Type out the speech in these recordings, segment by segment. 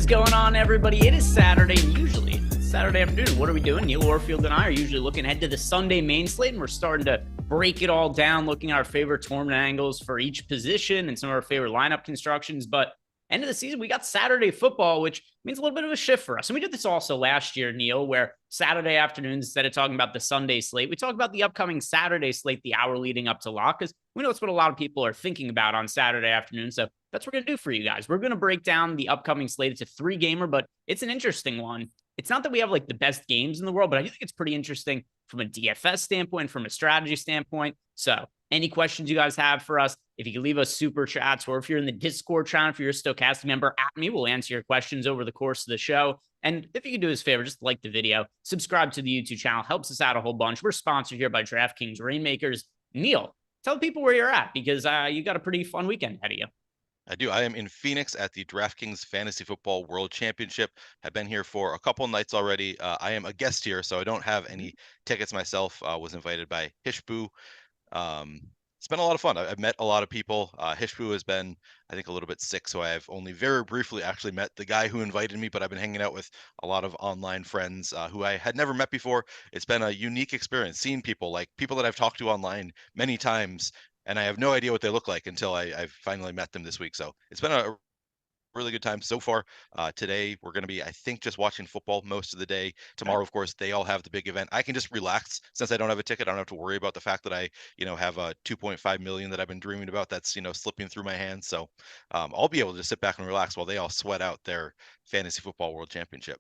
going on, everybody? It is Saturday, and usually it's Saturday afternoon. What are we doing? Neil Warfield and I are usually looking ahead to the Sunday main slate, and we're starting to break it all down, looking at our favorite tournament angles for each position and some of our favorite lineup constructions. But end of the season, we got Saturday football, which means a little bit of a shift for us. And we did this also last year, Neil, where Saturday afternoons, instead of talking about the Sunday slate, we talk about the upcoming Saturday slate, the hour leading up to lock, because we know it's what a lot of people are thinking about on Saturday afternoon. So that's what we're going to do for you guys. We're going to break down the upcoming slate. It's a three-gamer, but it's an interesting one. It's not that we have like the best games in the world, but I do think it's pretty interesting from a DFS standpoint, from a strategy standpoint. So any questions you guys have for us, if you can leave us super chats, or if you're in the Discord channel, if you're a Stochastic member, at me, we'll answer your questions over the course of the show. And if you can do us a favor, just like the video, subscribe to the YouTube channel, helps us out a whole bunch. We're sponsored here by DraftKings Rainmakers. Neil, tell people where you're at, because you got a pretty fun weekend ahead of you. I do. I am in Phoenix at the DraftKings Fantasy Football World Championship. I've been here for a couple nights already. I am a guest here, so I don't have any tickets myself. Was invited by Hishbu. It's been a lot of fun. I've met a lot of people. Hishbu has been, I think, a little bit sick, so I've only very briefly actually met the guy who invited me, but I've been hanging out with a lot of online friends who I had never met before. It's been a unique experience, seeing people, like people that I've talked to online many times, and I have no idea what they look like until I've finally met them this week. So it's been a really good time so far. Today we're going to be, I think, just watching football most of the day. Tomorrow, of course, they all have the big event. I can just relax since I don't have a ticket. I don't have to worry about the fact that I, have a 2.5 million that I've been dreaming about that's, slipping through my hands. So I'll be able to just sit back and relax while they all sweat out their fantasy football world championship.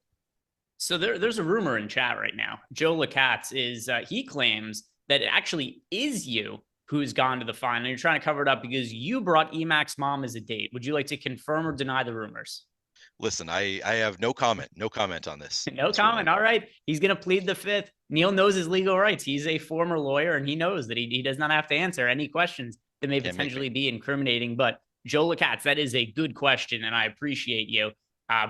So there's a rumor in chat right now. Joe Lacatz is, he claims that it actually is you who's gone to the final. You're trying to cover it up because you brought Emac's mom as a date. Would you like to confirm or deny the rumors? Listen, I have no comment on this. No comment. All right. He's going to plead the fifth. Neil knows his legal rights. He's a former lawyer, and he knows that he does not have to answer any questions that may potentially be incriminating. But Joe Lacatz, that is a good question, and I appreciate you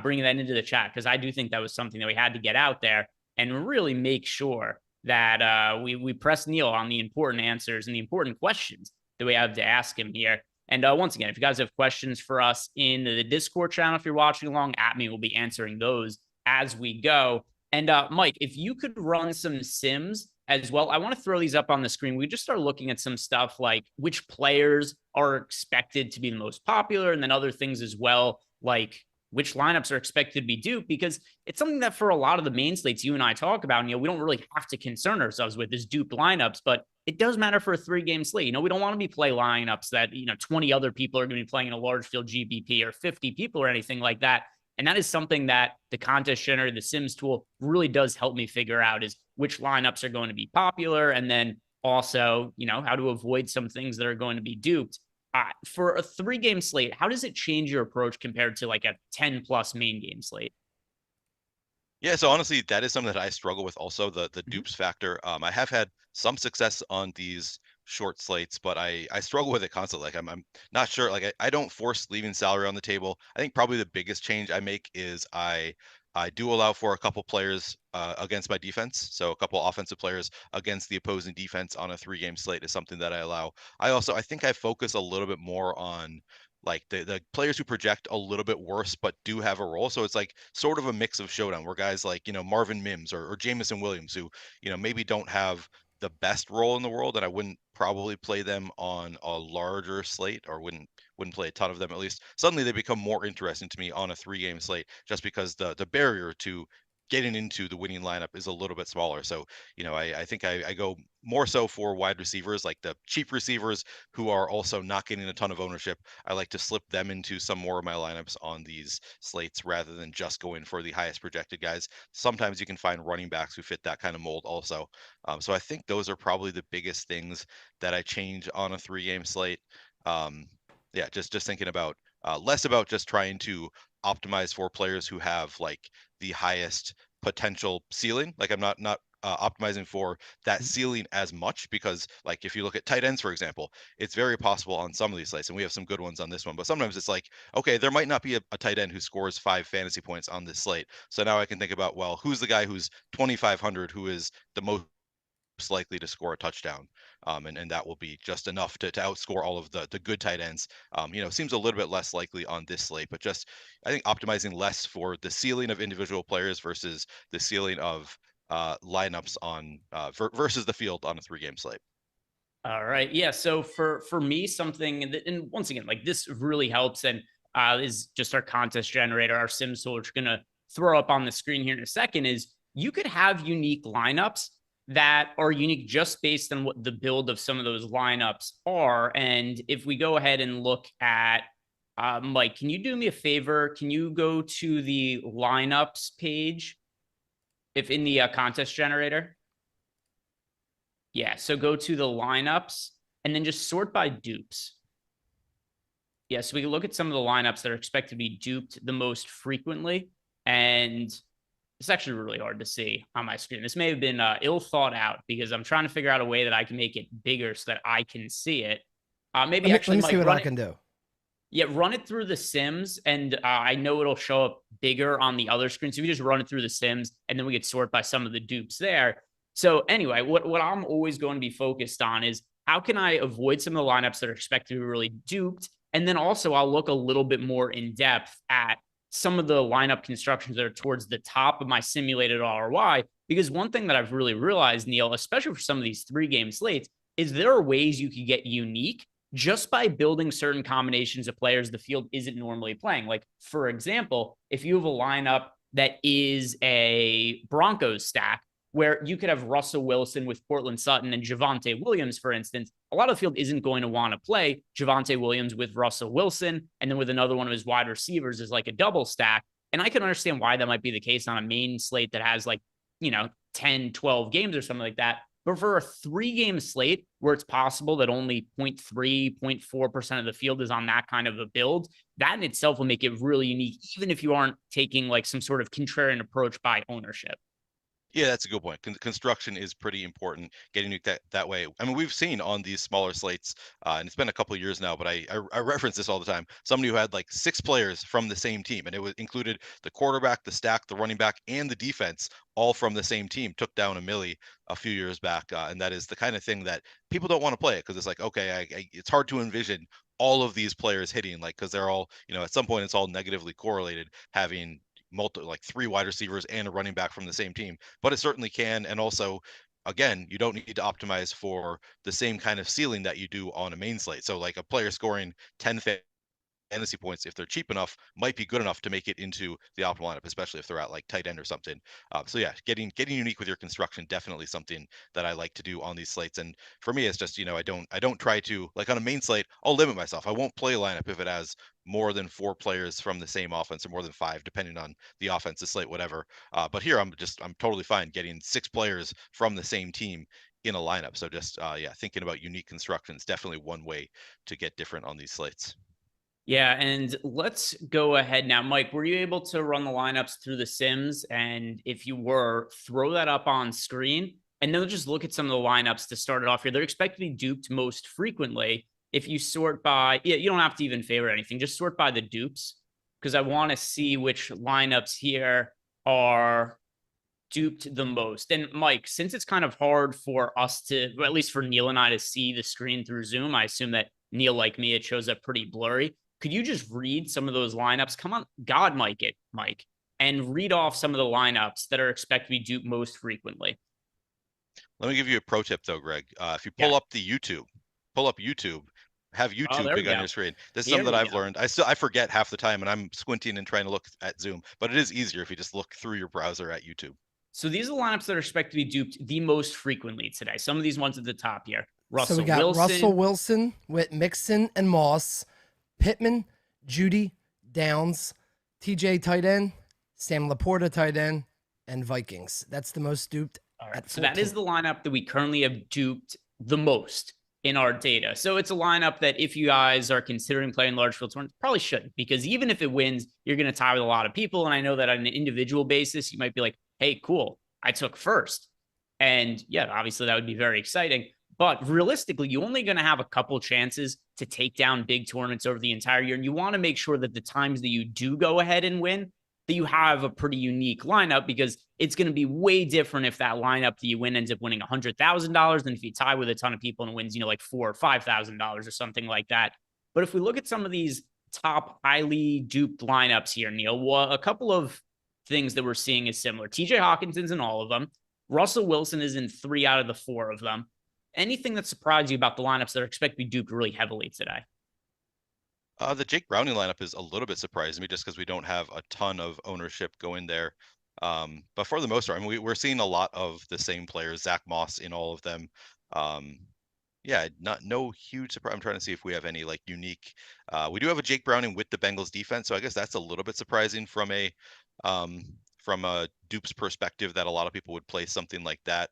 bringing that into the chat, because I do think that was something that we had to get out there and really make sure that we press Neil on the important answers and the important questions that we have to ask him here. And once again, if you guys have questions for us in the Discord channel, if you're watching along, at me, we'll be answering those as we go. And Mike, if you could run some sims as well, I want to throw these up on the screen. We just start looking at some stuff like which players are expected to be the most popular, and then other things as well, like which lineups are expected to be duped, because it's something that for a lot of the main slates you and I talk about, we don't really have to concern ourselves with is duped lineups, but it does matter for a three-game slate. We don't want to be play lineups that, 20 other people are going to be playing in a large field GBP, or 50 people or anything like that. And that is something that the contest generator, the Sims tool, really does help me figure out, is which lineups are going to be popular. And then also, how to avoid some things that are going to be duped. For a three-game slate, how does it change your approach compared to like a 10-plus main game slate? Yeah, so honestly, that is something that I struggle with also, the dupes factor. I have had some success on these short slates, but I struggle with it constantly. Like I'm not sure, like I don't force leaving salary on the table. I think probably the biggest change I make is I do allow for a couple players against my defense. So a couple offensive players against the opposing defense on a three-game slate is something that I allow. I think I focus a little bit more on like the players who project a little bit worse but do have a role. So it's like sort of a mix of showdown where guys like, Marvin Mims or Jamison Williams, who, maybe don't have the best role in the world, and I wouldn't probably play them on a larger slate, or wouldn't play a ton of them at least. Suddenly they become more interesting to me on a three-game slate, just because the barrier to getting into the winning lineup is a little bit smaller. So, I think I go more so for wide receivers, like the cheap receivers who are also not getting a ton of ownership. I like to slip them into some more of my lineups on these slates rather than just going for the highest projected guys. Sometimes you can find running backs who fit that kind of mold also. So I think those are probably the biggest things that I change on a three-game slate. Just thinking about less about just trying to optimize for players who have like the highest potential ceiling. Like I'm not optimizing for that ceiling as much, because like if you look at tight ends, for example, it's very possible on some of these slates, and we have some good ones on this one, but sometimes it's like, okay, there might not be a tight end who scores 5 fantasy points on this slate. So now I can think about, well, who's the guy who's 2,500 who is the most most likely to score a touchdown. And that will be just enough to outscore all of the good tight ends. Seems a little bit less likely on this slate, but just I think optimizing less for the ceiling of individual players versus the ceiling of lineups on versus the field on a 3-game slate. All right. Yeah. So for me, something that, and once again, like this really helps, and is just our contest generator, our sim tool, which we're gonna throw up on the screen here in a second, is you could have unique lineups that are unique just based on what the build of some of those lineups are. And if we go ahead and look at Mike, can you do me a favor? Can you go to the lineups page if in the contest generator? Yeah, so go to the lineups and then just sort by dupes. Yeah, so we can look at some of the lineups that are expected to be duped the most frequently. And it's actually really hard to see on my screen. This may have been ill thought out because I'm trying to figure out a way that I can make it bigger so that I can see it. Maybe let me see what I can do. Yeah, run it through the Sims, and I know it'll show up bigger on the other screen. So we just run it through the Sims, and then we get sort by some of the dupes there. So anyway, what I'm always going to be focused on is how can I avoid some of the lineups that are expected to be really duped? And then also I'll look a little bit more in depth at some of the lineup constructions that are towards the top of my simulated ROI. Because one thing that I've really realized, Neil, especially for some of these 3-game slates, is there are ways you could get unique just by building certain combinations of players the field isn't normally playing. Like, for example, if you have a lineup that is a Broncos stack, where you could have Russell Wilson with Cortland Sutton and Javonte Williams, for instance, a lot of the field isn't going to want to play Javonte Williams with Russell Wilson, and then with another one of his wide receivers is like a double stack. And I can understand why that might be the case on a main slate that has 10, 12 games or something like that. But for a 3-game slate where it's possible that only 0.3, 0.4% of the field is on that kind of a build, that in itself will make it really unique, even if you aren't taking like some sort of contrarian approach by ownership. Yeah, that's a good point. Construction is pretty important, getting it that way. I mean, we've seen on these smaller slates, and it's been a couple of years now, but I reference this all the time. Somebody who had like 6 players from the same team, and it was included the quarterback, the stack, the running back, and the defense, all from the same team, took down a milli a few years back. And that is the kind of thing that people don't want to play, because it's like, okay, it's hard to envision all of these players hitting, like, because they're all, at some point it's all negatively correlated, having like 3 wide receivers and a running back from the same team, but it certainly can. And also, again, you don't need to optimize for the same kind of ceiling that you do on a main slate. So like a player scoring 10 fantasy points, if they're cheap enough, might be good enough to make it into the optimal lineup, especially if they're at like tight end or something. So yeah, getting unique with your construction, definitely something that I like to do on these slates. And for me, it's just, I don't try to, like on a main slate, I'll limit myself. I won't play a lineup if it has more than 4 players from the same offense, or more than 5, depending on the offense, the slate, whatever. But here I'm totally fine getting 6 players from the same team in a lineup. So just thinking about unique construction is definitely one way to get different on these slates. Yeah, and let's go ahead now. Mike, were you able to run the lineups through the Sims? And if you were, throw that up on screen. And then just look at some of the lineups to start it off here. They're expected to be duped most frequently. If you sort by, you don't have to even favorite anything. Just sort by the dupes, because I want to see which lineups here are duped the most. And Mike, since it's kind of hard for us to, or at least for Neil and I, to see the screen through Zoom, I assume that Neil, like me, it shows up pretty blurry. Could you just read some of those lineups? Come on, God, Mike, and read off some of the lineups that are expected to be duped most frequently. Let me give you a pro tip though, Greg. If you pull up YouTube, have YouTube big on your screen. This is something that I've learned. I forget half the time, and I'm squinting and trying to look at Zoom, but it is easier if you just look through your browser at YouTube. So these are the lineups that are expected to be duped the most frequently today. Some of these ones at the top here. So we got Russell Wilson with Mixon and Moss, Pittman, Judy, Downs, TJ tight end, Sam Laporta tight end, and Vikings. That's the most duped. All right. So that is the lineup that we currently have duped the most in our data. So it's a lineup that if you guys are considering playing large field tournaments, probably shouldn't, because even if it wins, you're going to tie with a lot of people. And I know that on an individual basis, you might be like, hey, cool, I took first. And yeah, obviously that would be very exciting. But realistically, you're only going to have a couple chances to take down big tournaments over the entire year. And you want to make sure that the times that you do go ahead and win, that you have a pretty unique lineup, because it's going to be way different if that lineup that you win ends up winning $100,000 than if you tie with a ton of people and wins, like $4,000 or $5,000 or something like that. But if we look at some of these top highly duped lineups here, Neil, well, a couple of things that we're seeing is similar. TJ Hawkinson's in all of them. Russell Wilson is in 3 out of the 4 of them. Anything that surprised you about the lineups that are expected to be duped really heavily today? The Jake Browning lineup is a little bit surprising me just because we don't have a ton of ownership going there. But for the most part, I mean, we're seeing a lot of the same players, Zach Moss in all of them. Yeah, no huge surprise. I'm trying to see if we have any like unique. We do have a Jake Browning with the Bengals defense, so I guess that's a little bit surprising from a dupes perspective that a lot of people would play something like that.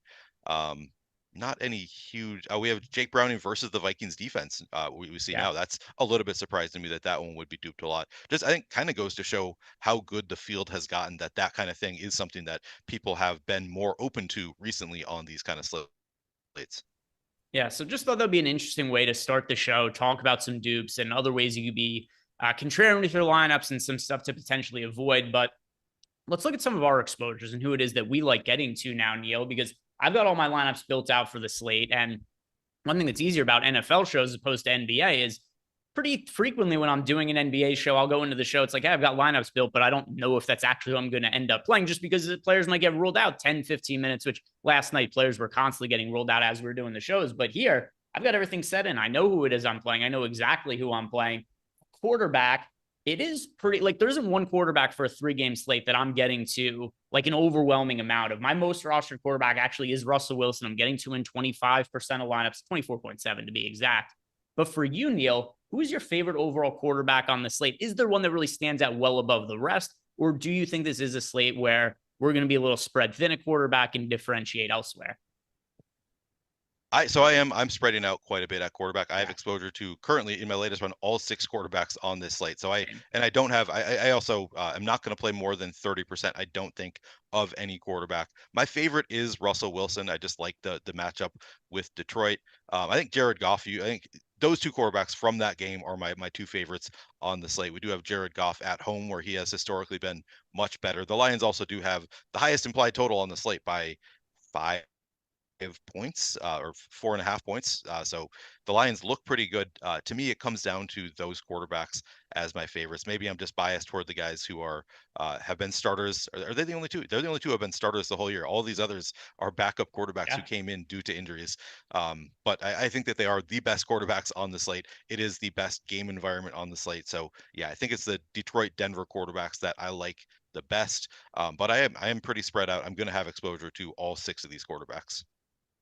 Not any huge. We have Jake Browning versus the Vikings defense. We see now. That's a little bit surprising to me that one would be duped a lot. Just I think kind of goes to show how good the field has gotten, that kind of thing is something that people have been more open to recently on these kind of slates. Yeah, so just thought that'd be an interesting way to start the show, talk about some dupes and other ways you could be contrarian with your lineups and some stuff to potentially avoid. But let's look at some of our exposures and who it is that we like getting to now, Neil, because I've got all my lineups built out for the slate. And one thing that's easier about NFL shows as opposed to NBA is pretty frequently when I'm doing an NBA show, I'll go into the show. It's like, hey, I've got lineups built, but I don't know if that's actually who I'm going to end up playing, just because the players might get ruled out 10, 15 minutes, which last night players were constantly getting ruled out as we were doing the shows. But here, I've got everything set in. I know who it is I'm playing. I know exactly who I'm playing. Quarterback, it is pretty, like, there isn't one quarterback for a 3-game slate that I'm getting to like an overwhelming amount of. My most rostered quarterback actually is Russell Wilson. I'm getting to in 25% of lineups, 24.7 to be exact. But for you, Neil, who is your favorite overall quarterback on the slate? Is there one that really stands out well above the rest? Or do you think this is a slate where we're going to be a little spread thin at quarterback and differentiate elsewhere? I'm spreading out quite a bit at quarterback. I have exposure to currently in my latest one, all 6 quarterbacks on this slate. So I don't have, I also am not going to play more than 30%. I don't think of any quarterback. My favorite is Russell Wilson. I just like the matchup with Detroit. I think Jared Goff, I think those 2 quarterbacks from that game are my 2 favorites on the slate. We do have Jared Goff at home, where he has historically been much better. The Lions also do have the highest implied total on the slate by 5 points or 4.5 points. So the Lions look pretty good. To me, it comes down to those quarterbacks as my favorites. Maybe I'm just biased toward the guys who are have been starters. Are they the only 2? They're the only 2 who have been starters the whole year. All these others are backup quarterbacks who came in due to injuries. But I think that they are the best quarterbacks on the slate. It is the best game environment on the slate. So yeah, I think it's the Detroit, Denver quarterbacks that I like the best. But I am pretty spread out. I'm going to have exposure to all 6 of these quarterbacks.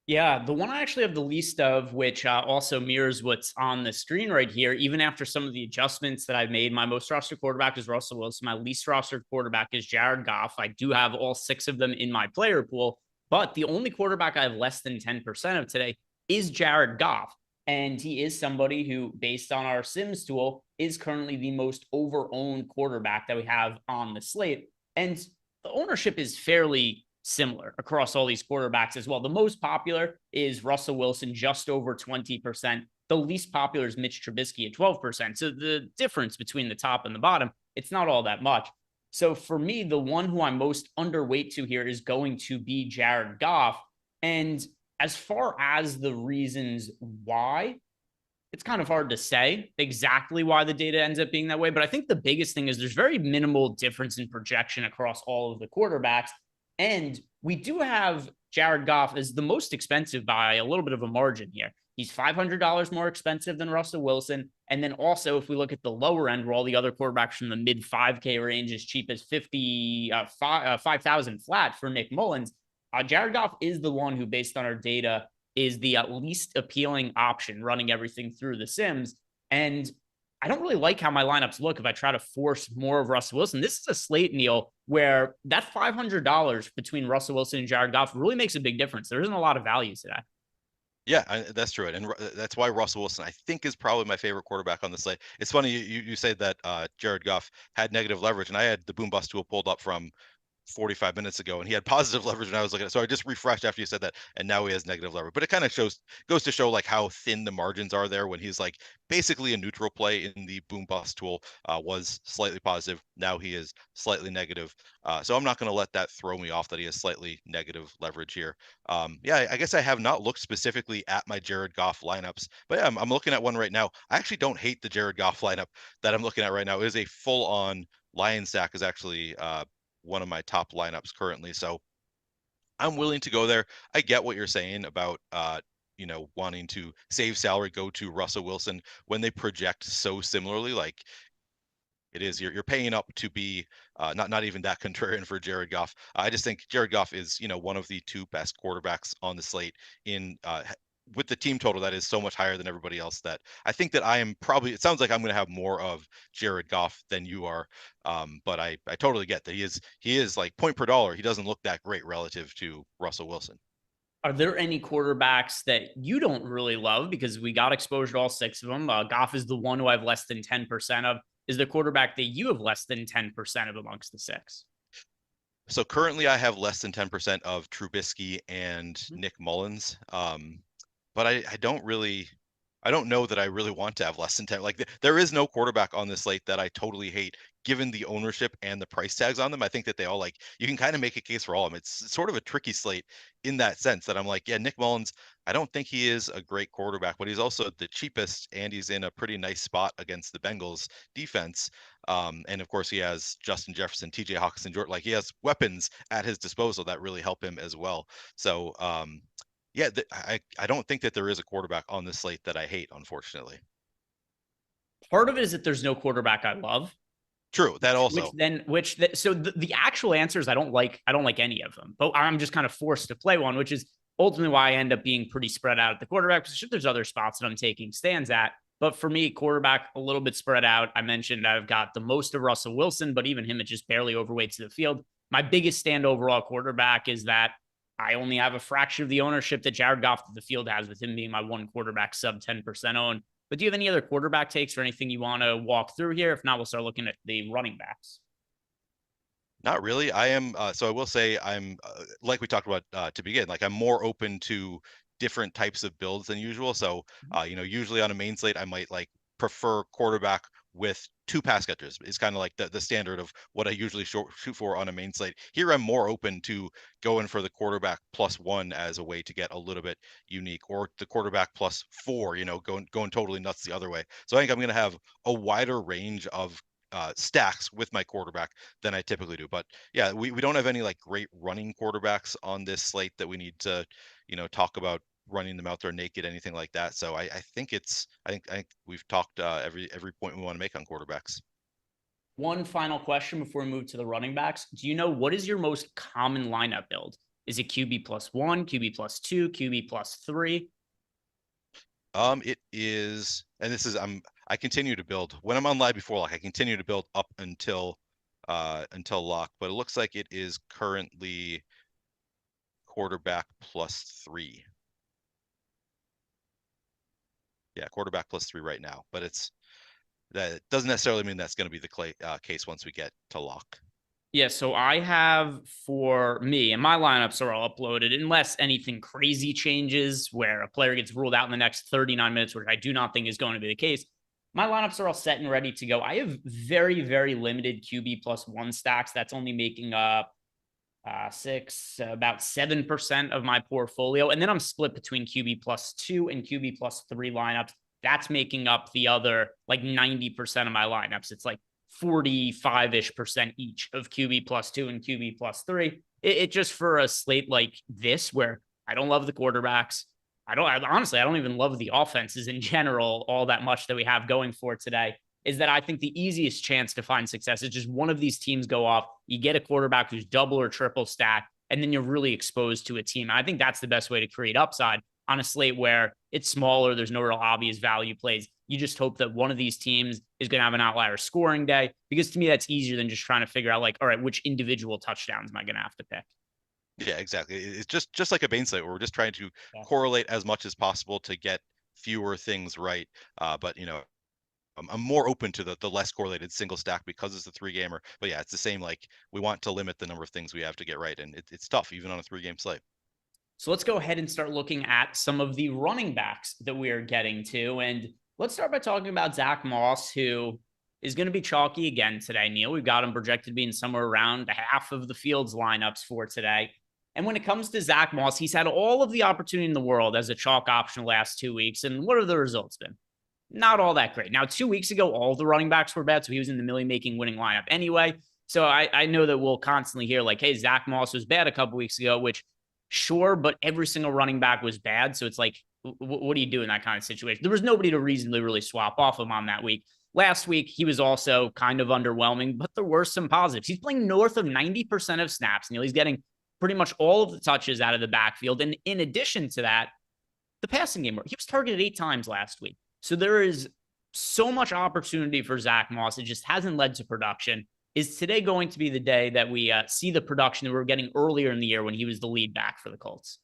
Yeah, the one I actually have the least of, which also mirrors what's on the screen right here, even after some of the adjustments that I've made. My most rostered quarterback is Russell Wilson. My least rostered quarterback is Jared Goff. I do have all 6 of them in my player pool, but the only quarterback I have less than 10% of today is Jared Goff. And he is somebody who, based on our Sims tool, is currently the most over-owned quarterback that we have on the slate. And the ownership is fairly similar across all these quarterbacks as well. The most popular is Russell Wilson, just over 20%. The least popular is Mitch Trubisky at 12%. So the difference between the top and the bottom, it's not all that much. So for me, the one who I'm most underweight to here is going to be Jared Goff. And as far as the reasons why, it's kind of hard to say exactly why the data ends up being that way. But I think the biggest thing is there's very minimal difference in projection across all of the quarterbacks. And we do have Jared Goff as the most expensive by a little bit of a margin here. He's $500 more expensive than Russell Wilson. And then also, if we look at the lower end, where all the other quarterbacks from the mid 5K range, as cheap as 5,000 flat for Nick Mullins, Jared Goff is the one who, based on our data, is the least appealing option running everything through the Sims. And I don't really like how my lineups look if I try to force more of Russell Wilson. This is a slate, Neil, where that $500 between Russell Wilson and Jared Goff really makes a big difference. There isn't a lot of value to that. Yeah, that's true. And that's why Russell Wilson, I think, is probably my favorite quarterback on the slate. It's funny you say that Jared Goff had negative leverage, and I had the Boom Bust tool pulled up from 45 minutes ago, and he had positive leverage when I was looking at it. So I just refreshed after you said that, and now he has negative leverage. But it kind of goes to show like how thin the margins are there when he's like basically a neutral play in the boom bust tool. Was slightly positive. Now he is slightly negative. So I'm not going to let that throw me off that he has slightly negative leverage here. Yeah, I guess I have not looked specifically at my Jared Goff lineups, but yeah, I'm looking at one right now. I actually don't hate the Jared Goff lineup that I'm looking at right now. It is a full-on Lion stack is actually one of my top lineups currently. So I'm willing to go there. I get what you're saying about wanting to save salary, go to Russell Wilson when they project so similarly. Like it is, you're paying up to be not even that contrarian for Jared Goff. I just think Jared Goff is one of the two best quarterbacks on the slate in with the team total that is so much higher than everybody else, that I think that I am probably, it sounds like I'm going to have more of Jared Goff than you are. But I totally get that he is like point per dollar. He doesn't look that great relative to Russell Wilson. Are there any quarterbacks that you don't really love? Because we got exposure to all 6 of them. Goff is the one who I have less than 10% of. Is the quarterback that you have less than 10% of amongst the 6? So currently I have less than 10% of Trubisky and Nick Mullins. But I don't know that I really want to have less than 10. Like there is no quarterback on this slate that I totally hate, given the ownership and the price tags on them. I think that they all, like, you can kind of make a case for all of them. It's sort of a tricky slate in that sense that I'm like, yeah, Nick Mullins, I don't think he is a great quarterback, but he's also the cheapest, and he's in a pretty nice spot against the Bengals defense. And of course he has Justin Jefferson, TJ Hawkinson, Jordan, like he has weapons at his disposal that really help him as well. So, yeah, I don't think that there is a quarterback on this slate that I hate, unfortunately. Part of it is that there's no quarterback I love. True, that also. So the actual answer is I don't like any of them, but I'm just kind of forced to play one, which is ultimately why I end up being pretty spread out at the quarterback position. There's other spots that I'm taking stands at, but for me, quarterback a little bit spread out. I mentioned I've got the most of Russell Wilson, but even him, it just barely overweights the field. My biggest stand overall quarterback is that I only have a fraction of the ownership that Jared Goff the field has, with him being my one quarterback sub 10% owned. But do you have any other quarterback takes or anything you want to walk through here? If not, we'll start looking at the running backs. Not really. I am. So I will say I'm like we talked about to begin. Like I'm more open to different types of builds than usual. So usually on a main slate, I might like prefer quarterback with 2 pass catchers. It's kind of like the standard of what I usually shoot for on a main slate. Here, I'm more open to going for the quarterback +1 as a way to get a little bit unique, or the quarterback +4, going totally nuts the other way. So I think I'm going to have a wider range of stacks with my quarterback than I typically do. But yeah, we don't have any like great running quarterbacks on this slate that we need to, talk about running them out there naked, anything like that. So I think we've talked every point we want to make on quarterbacks. One final question before we move to the running backs. Do you know what is your most common lineup build? Is it QB +1, QB +2, QB +3? It is, and this is I continue to build when I'm on live before lock. I continue to build up until lock, but it looks like it is currently quarterback +3. Yeah, quarterback +3 right now, but that doesn't necessarily mean that's going to be the case once we get to lock. Yeah, so I have, for me, and my lineups are all uploaded unless anything crazy changes where a player gets ruled out in the next 39 minutes, which I do not think is going to be the case. My lineups are all set and ready to go. I have very, very limited QB +1 stacks. That's only making up about 7% of my portfolio. And then I'm split between QB +2 and QB +3 lineups. That's making up the other like 90% of my lineups. It's like 45-ish% each of QB +2 and QB +3. It just, for a slate like this, where I don't love the quarterbacks, I don't even love the offenses in general all that much that we have going for today, is that I think the easiest chance to find success is just one of these teams go off. You get a quarterback who's double or triple stack, and then you're really exposed to a team. I think that's the best way to create upside on a slate where it's smaller. There's no real obvious value plays. You just hope that one of these teams is going to have an outlier scoring day, because to me, that's easier than just trying to figure out like, all right, which individual touchdowns am I going to have to pick? Yeah, exactly. It's just like a main slate where we're just trying to correlate as much as possible to get fewer things right. But I'm more open to the less correlated single stack because it's the 3-gamer. But yeah, it's the same. Like, we want to limit the number of things we have to get right, and it's tough even on a 3-game slate. So let's go ahead and start looking at some of the running backs that we are getting to. And let's start by talking about Zach Moss, who is going to be chalky again today, Neil. We've got him projected to be in somewhere around half of the field's lineups for today. And when it comes to Zach Moss, he's had all of the opportunity in the world as a chalk option the last 2 weeks. And what have the results been? Not all that great. Now, 2 weeks ago, all the running backs were bad, so he was in the million-making winning lineup anyway. So I know that we'll constantly hear like, hey, Zach Moss was bad a couple weeks ago, which sure, but every single running back was bad. So it's like, what do you do in that kind of situation? There was nobody to reasonably really swap off him on that week. Last week, he was also kind of underwhelming, but there were some positives. He's playing north of 90% of snaps, Neil. He's getting pretty much all of the touches out of the backfield. And in addition to that, the passing game, he was targeted 8 times last week. So there is so much opportunity for Zach Moss. It just hasn't led to production. Is today going to be the day that we see the production that we were getting earlier in the year when he was the lead back for the Colts?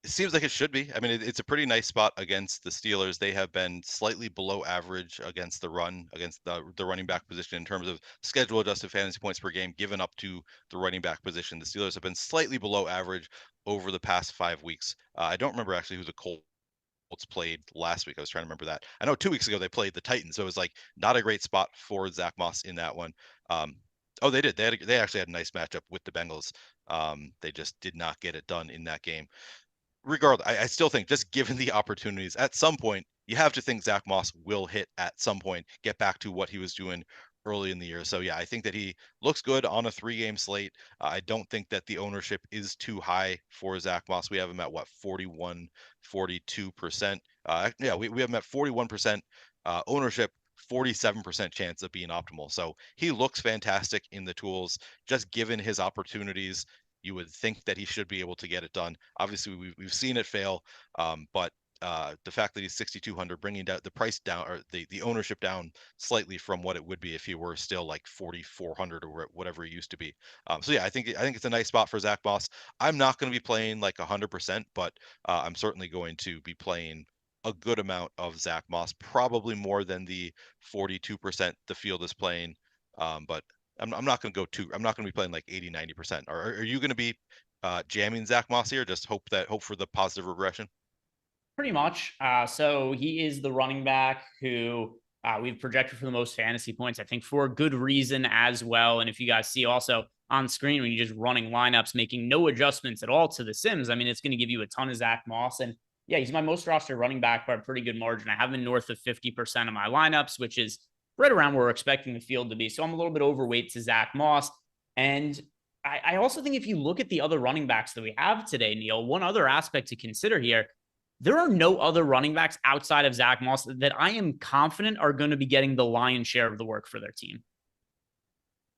It seems like it should be. I mean, it's a pretty nice spot against the Steelers. They have been slightly below average against the run, against the running back position in terms of schedule adjusted fantasy points per game given up to the running back position. The Steelers have been slightly below average over the past 5 weeks. I don't remember actually who the Colts played last week. I was trying to remember that. I know 2 weeks ago they played the Titans, so it was like not a great spot for Zach Moss in that one. Oh, they did. They actually had a nice matchup with the Bengals. They just did not get it done in that game. Regardless, I still think just given the opportunities, at some point, you have to think Zach Moss will hit at some point, get back to what he was doing early in the year. So yeah, I think that he looks good on a 3-game slate. I don't think that the ownership is too high for Zach Moss. We have him at what, 41, 42%. Yeah, we have him at 41% ownership, 47% chance of being optimal. So he looks fantastic in the tools, just given his opportunities. You would think that he should be able to get it done. Obviously, we've seen it fail, but the fact that he's 6,200, bringing down the price down, or the ownership down slightly from what it would be if he were still like 4,400 or whatever he used to be. So yeah, I think it's a nice spot for Zach Moss. I'm not going to be playing like 100%, but I'm certainly going to be playing a good amount of Zach Moss, probably more than the 42% the field is playing. But I'm not going to go I'm not going to be playing like 80, 90%. Are you going to be jamming Zach Moss here? Just hope for the positive regression. Pretty much. So he is the running back who we've projected for the most fantasy points, I think for a good reason as well. And if you guys see also on screen, when you're just running lineups, making no adjustments at all to the Sims, I mean, it's going to give you a ton of Zach Moss. And yeah, he's my most rostered running back by a pretty good margin. I have him north of 50% of my lineups, which is right around where we're expecting the field to be. So I'm a little bit overweight to Zach Moss. And I also think if you look at the other running backs that we have today, Neil, one other aspect to consider here, there are no other running backs outside of Zach Moss that I am confident are going to be getting the lion's share of the work for their team.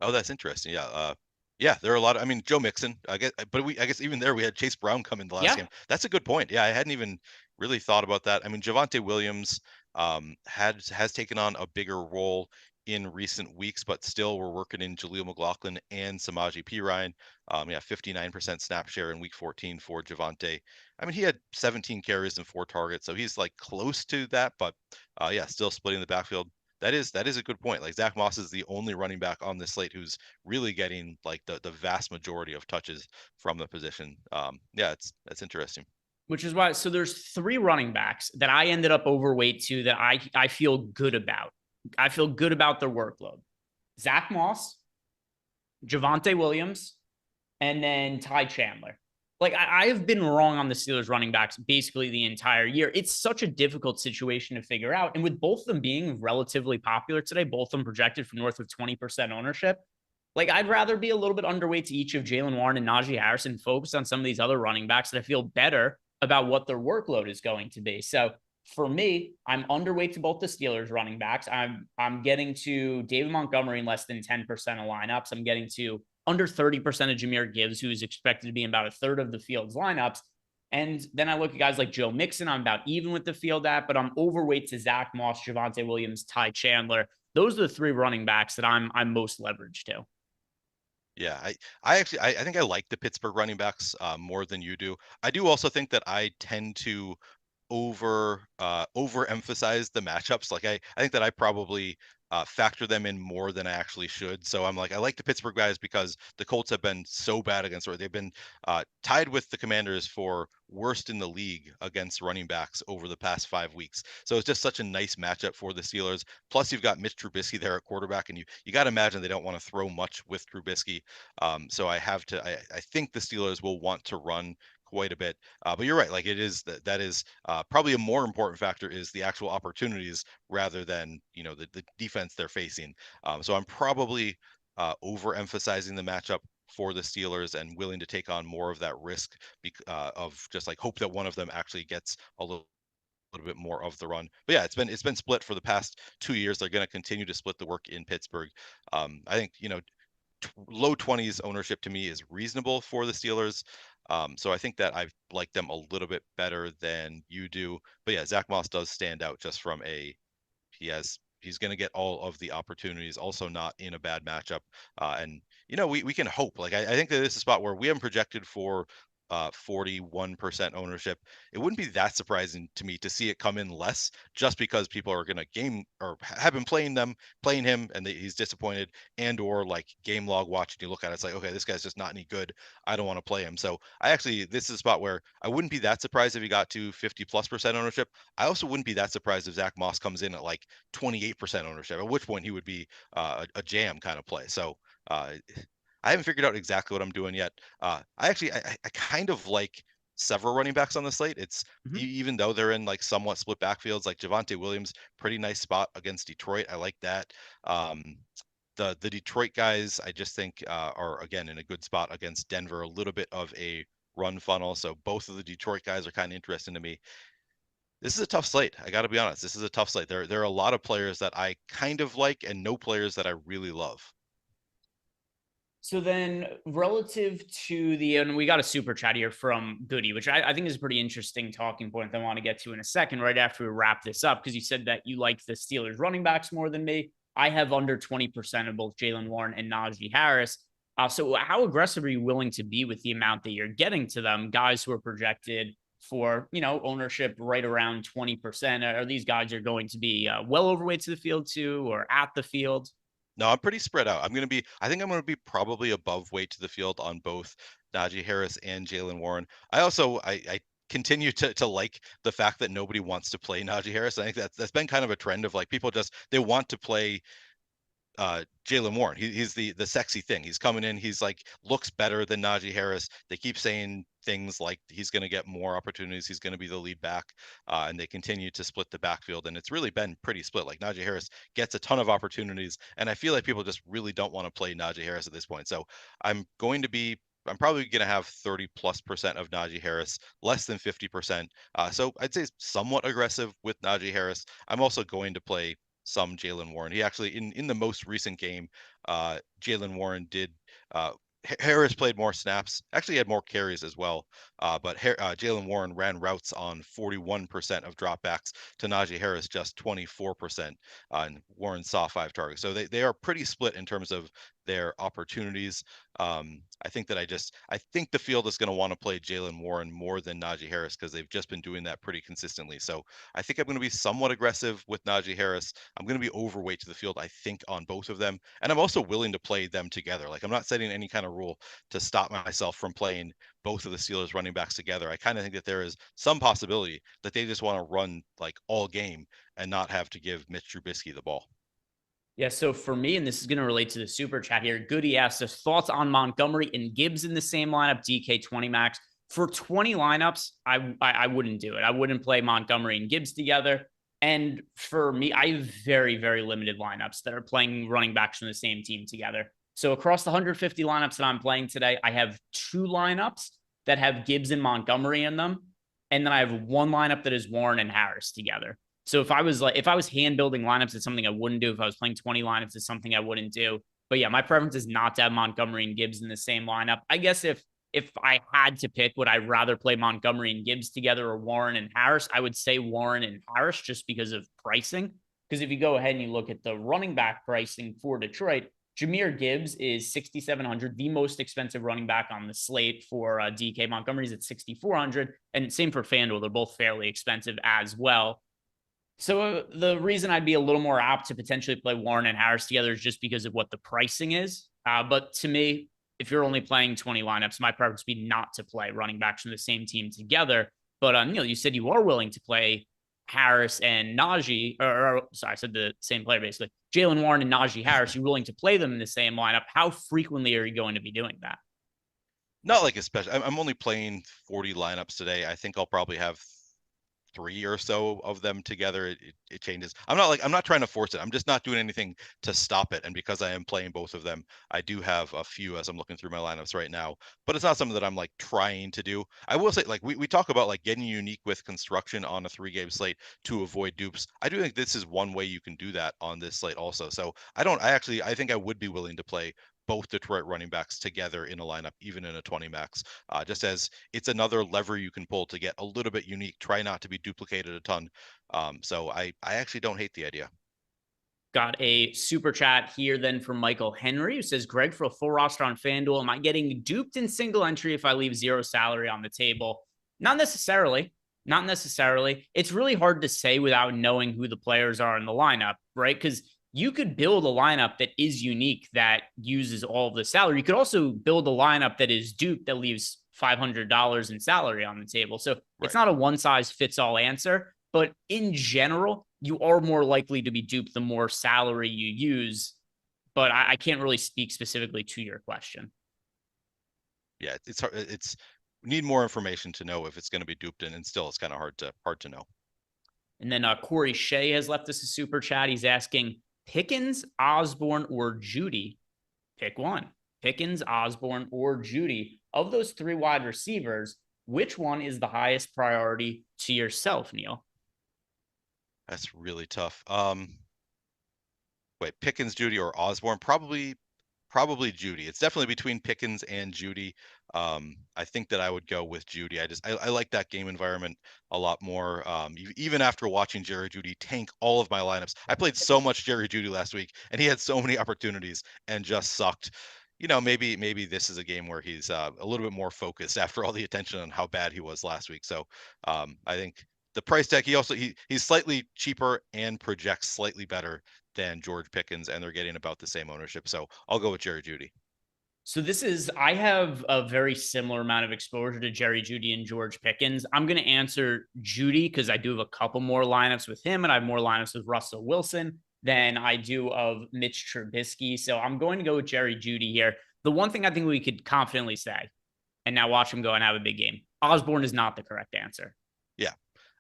Oh, that's interesting. Yeah. Yeah, there are a lot of, I mean, Joe Mixon, I guess even there we had Chase Brown come in the last game. That's a good point. Yeah, I hadn't even really thought about that. I mean, Javonte Williams has taken on a bigger role in recent weeks, but still we're working in Jaleel McLaughlin and Samaje Perine. 59% snap share in week 14 for Javonte. I mean, he had 17 carries and 4 targets, so he's like close to that, but yeah, still splitting the backfield. That is a good point. Like, Zach Moss is the only running back on this slate who's really getting like the vast majority of touches from the position. Yeah, that's interesting. Which is why, so there's 3 running backs that I ended up overweight to that I feel good about. I feel good about their workload. Zach Moss, Javonte Williams, and then Ty Chandler. Like, I have been wrong on the Steelers running backs basically the entire year. It's such a difficult situation to figure out. And with both of them being relatively popular today, both of them projected for north of 20% ownership, like, I'd rather be a little bit underweight to each of Jaylen Warren and Najee Harris and focus on some of these other running backs that I feel better about what their workload is going to be. So for me, I'm underweight to both the Steelers running backs. I'm getting to David Montgomery in less than 10% of lineups. I'm getting to under 30% of Jahmyr Gibbs, who is expected to be in about a third of the field's lineups. And then I look at guys like Joe Mixon. I'm about even with the field at, but I'm overweight to Zach Moss, Javonte Williams, Ty Chandler. Those are the 3 running backs that I'm most leveraged to. Yeah, I think I like the Pittsburgh running backs more than you do. I do also think that I tend to overemphasize the matchups. Like I think that I probably factor them in more than I actually should. So I'm like, I like the Pittsburgh guys because the Colts have been so bad against, or they've been tied with the Commanders for worst in the league against running backs over the past 5 weeks. So it's just such a nice matchup for the Steelers. Plus you've got Mitch Trubisky there at quarterback, and you got to imagine they don't want to throw much with Trubisky. So I think the Steelers will want to run quite a bit. But you're right. Like it is that is probably a more important factor is the actual opportunities rather than, the defense they're facing. So I'm probably overemphasizing the matchup for the Steelers and willing to take on more of that risk of just like hope that one of them actually gets a little bit more of the run. But yeah, it's been split for the past 2 years. They're going to continue to split the work in Pittsburgh. I think, low 20s ownership to me is reasonable for the Steelers. So I think that I like them a little bit better than you do. But yeah, Zach Moss does stand out just from he's going to get all of the opportunities, also not in a bad matchup. And, we can hope. Like, I think that this is a spot where we haven't projected for 41% ownership. It wouldn't be that surprising to me to see it come in less just because people are going to game or have been playing him and he's disappointed, and or like game log watch and you look at it, it's like, okay, this guy's just not any good. I don't want to play him. So this is a spot where I wouldn't be that surprised if he got to 50+% ownership. I also wouldn't be that surprised if Zach Moss comes in at like 28% ownership, at which point he would be a jam kind of play. So I haven't figured out exactly what I'm doing yet. I kind of like several running backs on the slate. It's even though they're in like somewhat split backfields, like Javonte Williams, pretty nice spot against Detroit. I like that. The Detroit guys, I just think are again in a good spot against Denver. A little bit of a run funnel, so both of the Detroit guys are kind of interesting to me. This is a tough slate. I got to be honest. This is a tough slate. There are a lot of players that I kind of like, and no players that I really love. So then relative to and we got a super chat here from Goody, which I think is a pretty interesting talking point that I want to get to in a second, right after we wrap this up, because you said that you like the Steelers running backs more than me. I have under 20% of both Jaylen Warren and Najee Harris. So how aggressive are you willing to be with the amount that you're getting to them? Guys who are projected for, ownership right around 20%. Are these guys are going to be well overweight to the field too, or at the field? No, I'm pretty spread out. I think I'm going to be probably above weight to the field on both Najee Harris and Jaylen Warren. I continue to like the fact that nobody wants to play Najee Harris. I think that's been kind of a trend of like people they want to play Jaylen Warren. He's the sexy thing. He's coming in. He's like looks better than Najee Harris. They keep saying things like he's going to get more opportunities. He's going to be the lead back, and they continue to split the backfield. And it's really been pretty split. Like Najee Harris gets a ton of opportunities, and I feel like people just really don't want to play Najee Harris at this point. So I'm probably going to have 30+% of Najee Harris, less than 50%. So I'd say somewhat aggressive with Najee Harris. I'm also going to play some Jaylen Warren. He actually in the most recent game, Jaylen Warren did Harris played more snaps, actually had more carries as well. But Jaylen Warren ran routes on 41% of dropbacks to Najee Harris just 24%. And Warren saw 5 targets. So they are pretty split in terms of their opportunities. I think the field is going to want to play Jaylen Warren more than Najee Harris because they've just been doing that pretty consistently. So I think I'm going to be somewhat aggressive with Najee Harris. I'm going to be overweight to the field, I think, on both of them. And I'm also willing to play them together. Like I'm not setting any kind of rule to stop myself from playing both of the Steelers running backs together. I kind of think that there is some possibility that they just want to run like all game and not have to give Mitch Trubisky the ball. Yeah, so for me, and this is going to relate to the super chat here, Goody asked us thoughts on Montgomery and Gibbs in the same lineup, DK 20 max. For 20 lineups, I wouldn't do it. I wouldn't play Montgomery and Gibbs together. And for me, I have very, very limited lineups that are playing running backs from the same team together. So across the 150 lineups that I'm playing today, I have 2 lineups that have Gibbs and Montgomery in them. And then I have 1 lineup that is Warren and Harris together. So if I was hand building lineups, it's something I wouldn't do. If I was playing 20 lineups, it's something I wouldn't do. But yeah, my preference is not to have Montgomery and Gibbs in the same lineup. I guess if I had to pick, would I rather play Montgomery and Gibbs together or Warren and Harris? I would say Warren and Harris just because of pricing. Because if you go ahead and you look at the running back pricing for Detroit, Jahmyr Gibbs is 6,700, the most expensive running back on the slate for DK. Montgomery's at 6,400, and same for FanDuel. They're both fairly expensive as well. So the reason I'd be a little more apt to potentially play Warren and Harris together is just because of what the pricing is. But to me, if you're only playing 20 lineups, my preference would be not to play running backs from the same team together. But Neil, you said you are willing to play Harris and Najee, or sorry, I said the same player basically. Jalen Warren and Najee Harris, you're willing to play them in the same lineup. How frequently are you going to be doing that? Not like especially. I'm only playing 40 lineups today. I think I'll probably have 3 or so of them together. It changes. I'm not trying to force it. I'm just not doing anything to stop it. And because I am playing both of them, I do have a few as I'm looking through my lineups right now, but it's not something that I'm like trying to do. I will say, like we talk about like getting unique with construction on a 3-game slate to avoid dupes. I do think this is one way you can do that on this slate also. So I think I would be willing to play both Detroit running backs together in a lineup, even in a 20 max, just as it's another lever you can pull to get a little bit unique. Try not to be duplicated a ton. So I actually don't hate the idea. Got a super chat here then from Michael Henry, who says, Greg, for a full roster on FanDuel, am I getting duped in single entry if I leave zero salary on the table? Not necessarily. Not necessarily. It's really hard to say without knowing who the players are in the lineup, right? Because you could build a lineup that is unique that uses all of the salary. You could also build a lineup that is duped that leaves $500 in salary on the table. So It's not a one size fits all answer, but in general, you are more likely to be duped the more salary you use. But I can't really speak specifically to your question. Yeah, it's hard. It's need more information to know if it's going to be duped, and still it's kind of hard to know. And then Corey Shea has left us a super chat. He's asking, Pickens, Osborne, or Judy? Pick one. Pickens, Osborne, or Judy. Of those 3 wide receivers, which one is the highest priority to yourself, Neil? That's really tough. Wait, Pickens, Judy, or Osborne? Probably Judy. It's definitely between Pickens and Judy. I think that I would go with Judy. I like that game environment a lot more. Even after watching Jerry Judy tank all of my lineups, I played so much Jerry Judy last week, and he had so many opportunities and just sucked. Maybe this is a game where he's a little bit more focused after all the attention on how bad he was last week. So I think the price tag, he's slightly cheaper and projects slightly better than George Pickens, and they're getting about the same ownership. So I'll go with Jerry Judy. So I have a very similar amount of exposure to Jerry Judy and George Pickens. I'm going to answer Judy because I do have a couple more lineups with him, and I have more lineups with Russell Wilson than I do of Mitch Trubisky. So I'm going to go with Jerry Judy here. The one thing I think we could confidently say, and now watch him go and have a big game, Osborne is not the correct answer. Yeah.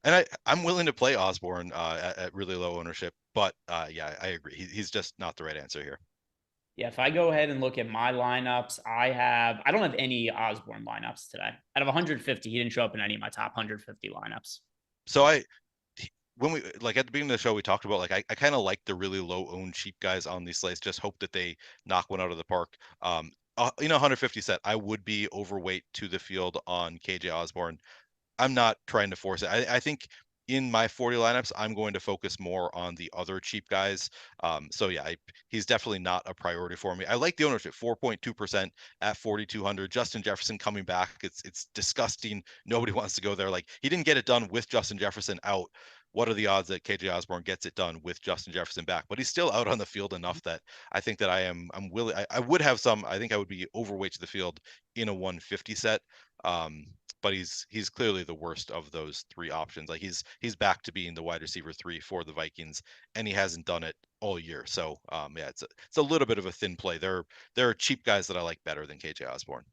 And I'm willing to play Osborne at really low ownership, but yeah, I agree. He's just not the right answer here. Yeah, if I go ahead and look at my lineups, I don't have any Osborne lineups today. Out of 150, he didn't show up in any of my top 150 lineups. So when we like at the beginning of the show, we talked about like I kind of like the really low owned cheap guys on these slates. Just hope that they knock one out of the park. 150 set, I would be overweight to the field on KJ Osborne. I'm not trying to force it. I think in my 40 lineups, I'm going to focus more on the other cheap guys. So yeah, he's definitely not a priority for me. I like the ownership, 4.2% at 4,200. Justin Jefferson coming back. It's disgusting. Nobody wants to go there. Like he didn't get it done with Justin Jefferson out. What are the odds that KJ Osborne gets it done with Justin Jefferson back? But he's still out on the field enough that I think that I'm willing. I would have some. I think I would be overweight to the field in a 150 set. But he's clearly the worst of those 3 options. Like he's back to being the wide receiver 3 for the Vikings, and he hasn't done it all year. So yeah, it's a little bit of a thin play. There are cheap guys that I like better than KJ Osborne.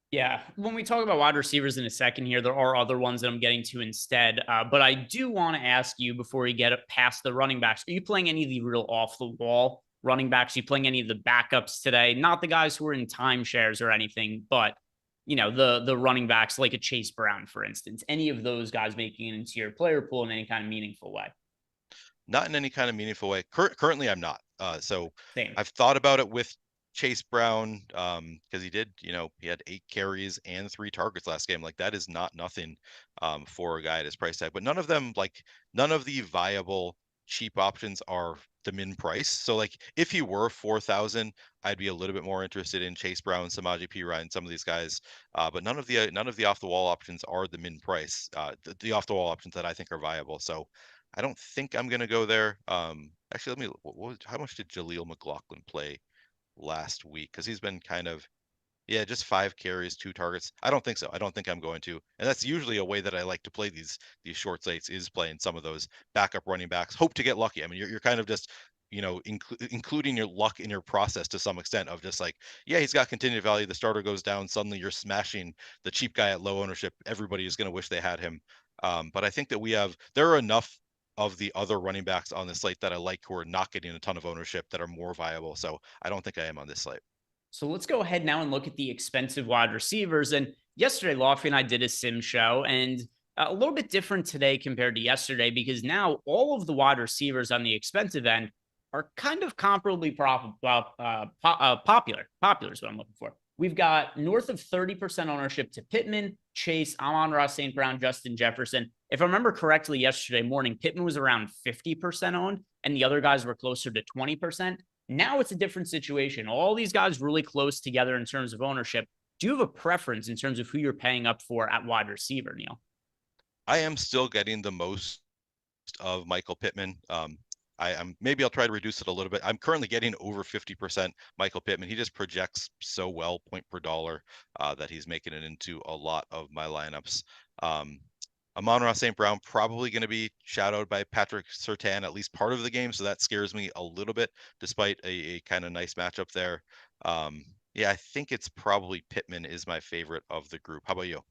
Yeah, when we talk about wide receivers in a second here, there are other ones that I'm getting to instead. But I do want to ask you before we get past the running backs, are you playing any of the real off the wall running backs? Are you playing any of the backups today? Not the guys who are in timeshares or anything, but the running backs like a Chase Brown, for instance. Any of those guys making it into your player pool in any kind of meaningful way? Not in any kind of meaningful way. Currently, I'm not. So Same. I've thought about it with Chase Brown because he had 8 carries and 3 targets last game. Like that is not nothing for a guy at his price tag. But none of the viable cheap options are the min price. So like if he were 4,000, I'd be a little bit more interested in Chase Brown, Samaje Perine, some of these guys. But none of the off the wall options are the min price. The off the wall options that I think are viable. So I don't think I'm gonna go there. Actually, how much did Jaleel McLaughlin play last week? Because he's been kind of, yeah, just 5 carries, 2 targets. I don't think so. I don't think I'm going to. And that's usually a way that I like to play these short slates, is playing some of those backup running backs. Hope to get lucky. I mean, you're kind of just, including your luck in your process to some extent of just like, yeah, he's got contingent value. The starter goes down. Suddenly you're smashing the cheap guy at low ownership. Everybody is going to wish they had him. But I think that there are enough of the other running backs on the slate that I like who are not getting a ton of ownership that are more viable. So I don't think I am on this slate. So let's go ahead now and look at the expensive wide receivers. And yesterday, Lofty and I did a sim show, and a little bit different today compared to yesterday, because now all of the wide receivers on the expensive end are kind of comparably popular. Popular is what I'm looking for. We've got north of 30% ownership to Pittman, Chase, Amon-Ra St. Brown, Justin Jefferson. If I remember correctly, yesterday morning, Pittman was around 50% owned, and the other guys were closer to 20%. Now it's a different situation. All these guys really close together in terms of ownership. Do you have a preference in terms of who you're paying up for at wide receiver, Neil? I am still getting the most of Michael Pittman. Maybe I'll try to reduce it a little bit. I'm currently getting over 50% Michael Pittman. He just projects so well, point per dollar, that he's making it into a lot of my lineups. Amon-Ra St. Brown probably going to be shadowed by Patrick Surtain at least part of the game, so that scares me a little bit, despite a kind of nice matchup there. Yeah, I think it's probably Pittman is my favorite of the group. How about you?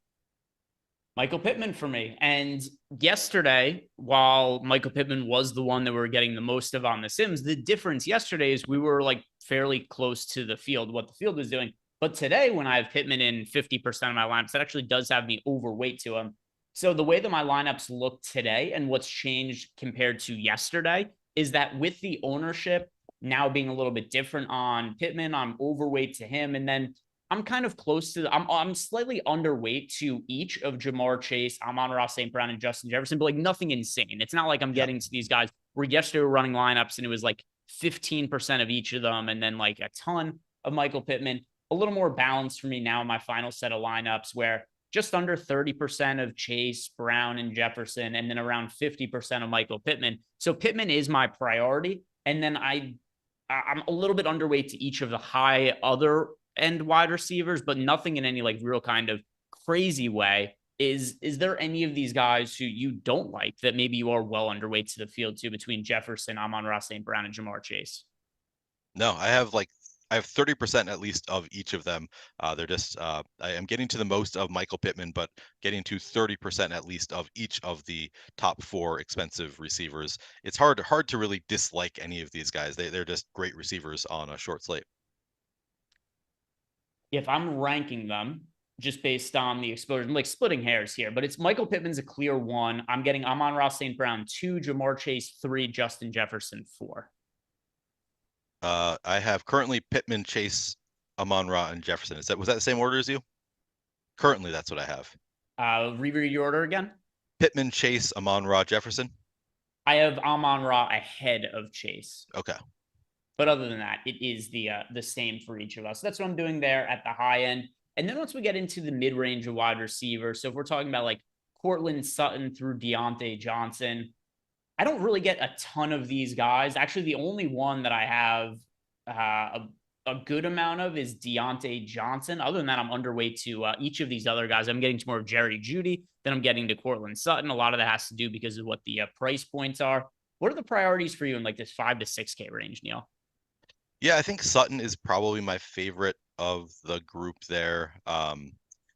Michael Pittman for me. And yesterday, while Michael Pittman was the one that we were getting the most of on the Sims, the difference yesterday is we were like fairly close to the field, what the field was doing. But today, when I have Pittman in 50% of my lineups, that actually does have me overweight to him. So the way that my lineups look today and what's changed compared to yesterday is that with the ownership now being a little bit different on Pittman, I'm overweight to him. And then I'm kind of close to, I'm slightly underweight to each of Jamar Chase, Amon-Ra St. Brown, and Justin Jefferson, but like nothing insane. It's not like I'm getting to these guys where yesterday we were running lineups and it was like 15% of each of them and then like a ton of Michael Pittman. A little more balanced for me now in my final set of lineups where just under 30% of Chase, Brown, and Jefferson, and then around 50% of Michael Pittman. So Pittman is my priority. And then I'm a little bit underweight to each of the high other end wide receivers, but nothing in any like real kind of crazy way. Is there any of these guys who you don't like that maybe you are well underweight to the field to between Jefferson, Amon-Ra St. Brown, and Jamar Chase? No, I have 30% at least of each of them. They're just, I am getting to the most of Michael Pittman, but getting to 30% at least of each of the top 4 expensive receivers. It's hard to really dislike any of these guys. They're just great receivers on a short slate. If I'm ranking them just based on the exposure, I'm like splitting hairs here, but it's Michael Pittman's a clear 1. I'm getting Amon-Ra St. Brown 2, Jamar Chase 3, Justin Jefferson 4. I have currently Pittman, Chase, Amon-Ra, and Jefferson. Was that the same order as you? Currently, that's what I have. Reread your order again. Pittman, Chase, Amon-Ra, Jefferson. I have Amon-Ra ahead of Chase. Okay. But other than that, it is the same for each of us. So that's what I'm doing there at the high end. And then once we get into the mid-range of wide receiver, so if we're talking about like Courtland Sutton through Deontay Johnson, I don't really get a ton of these guys. Actually, the only one that I have a good amount of is Deontay Johnson. Other than that, I'm underweight to each of these other guys. I'm getting to more of Jerry Jeudy, then I'm getting to Courtland Sutton. A lot of that has to do because of what the price points are. What are the priorities for you in like this 5 to 6K range, Neil? Yeah, I think Sutton is probably my favorite of the group there.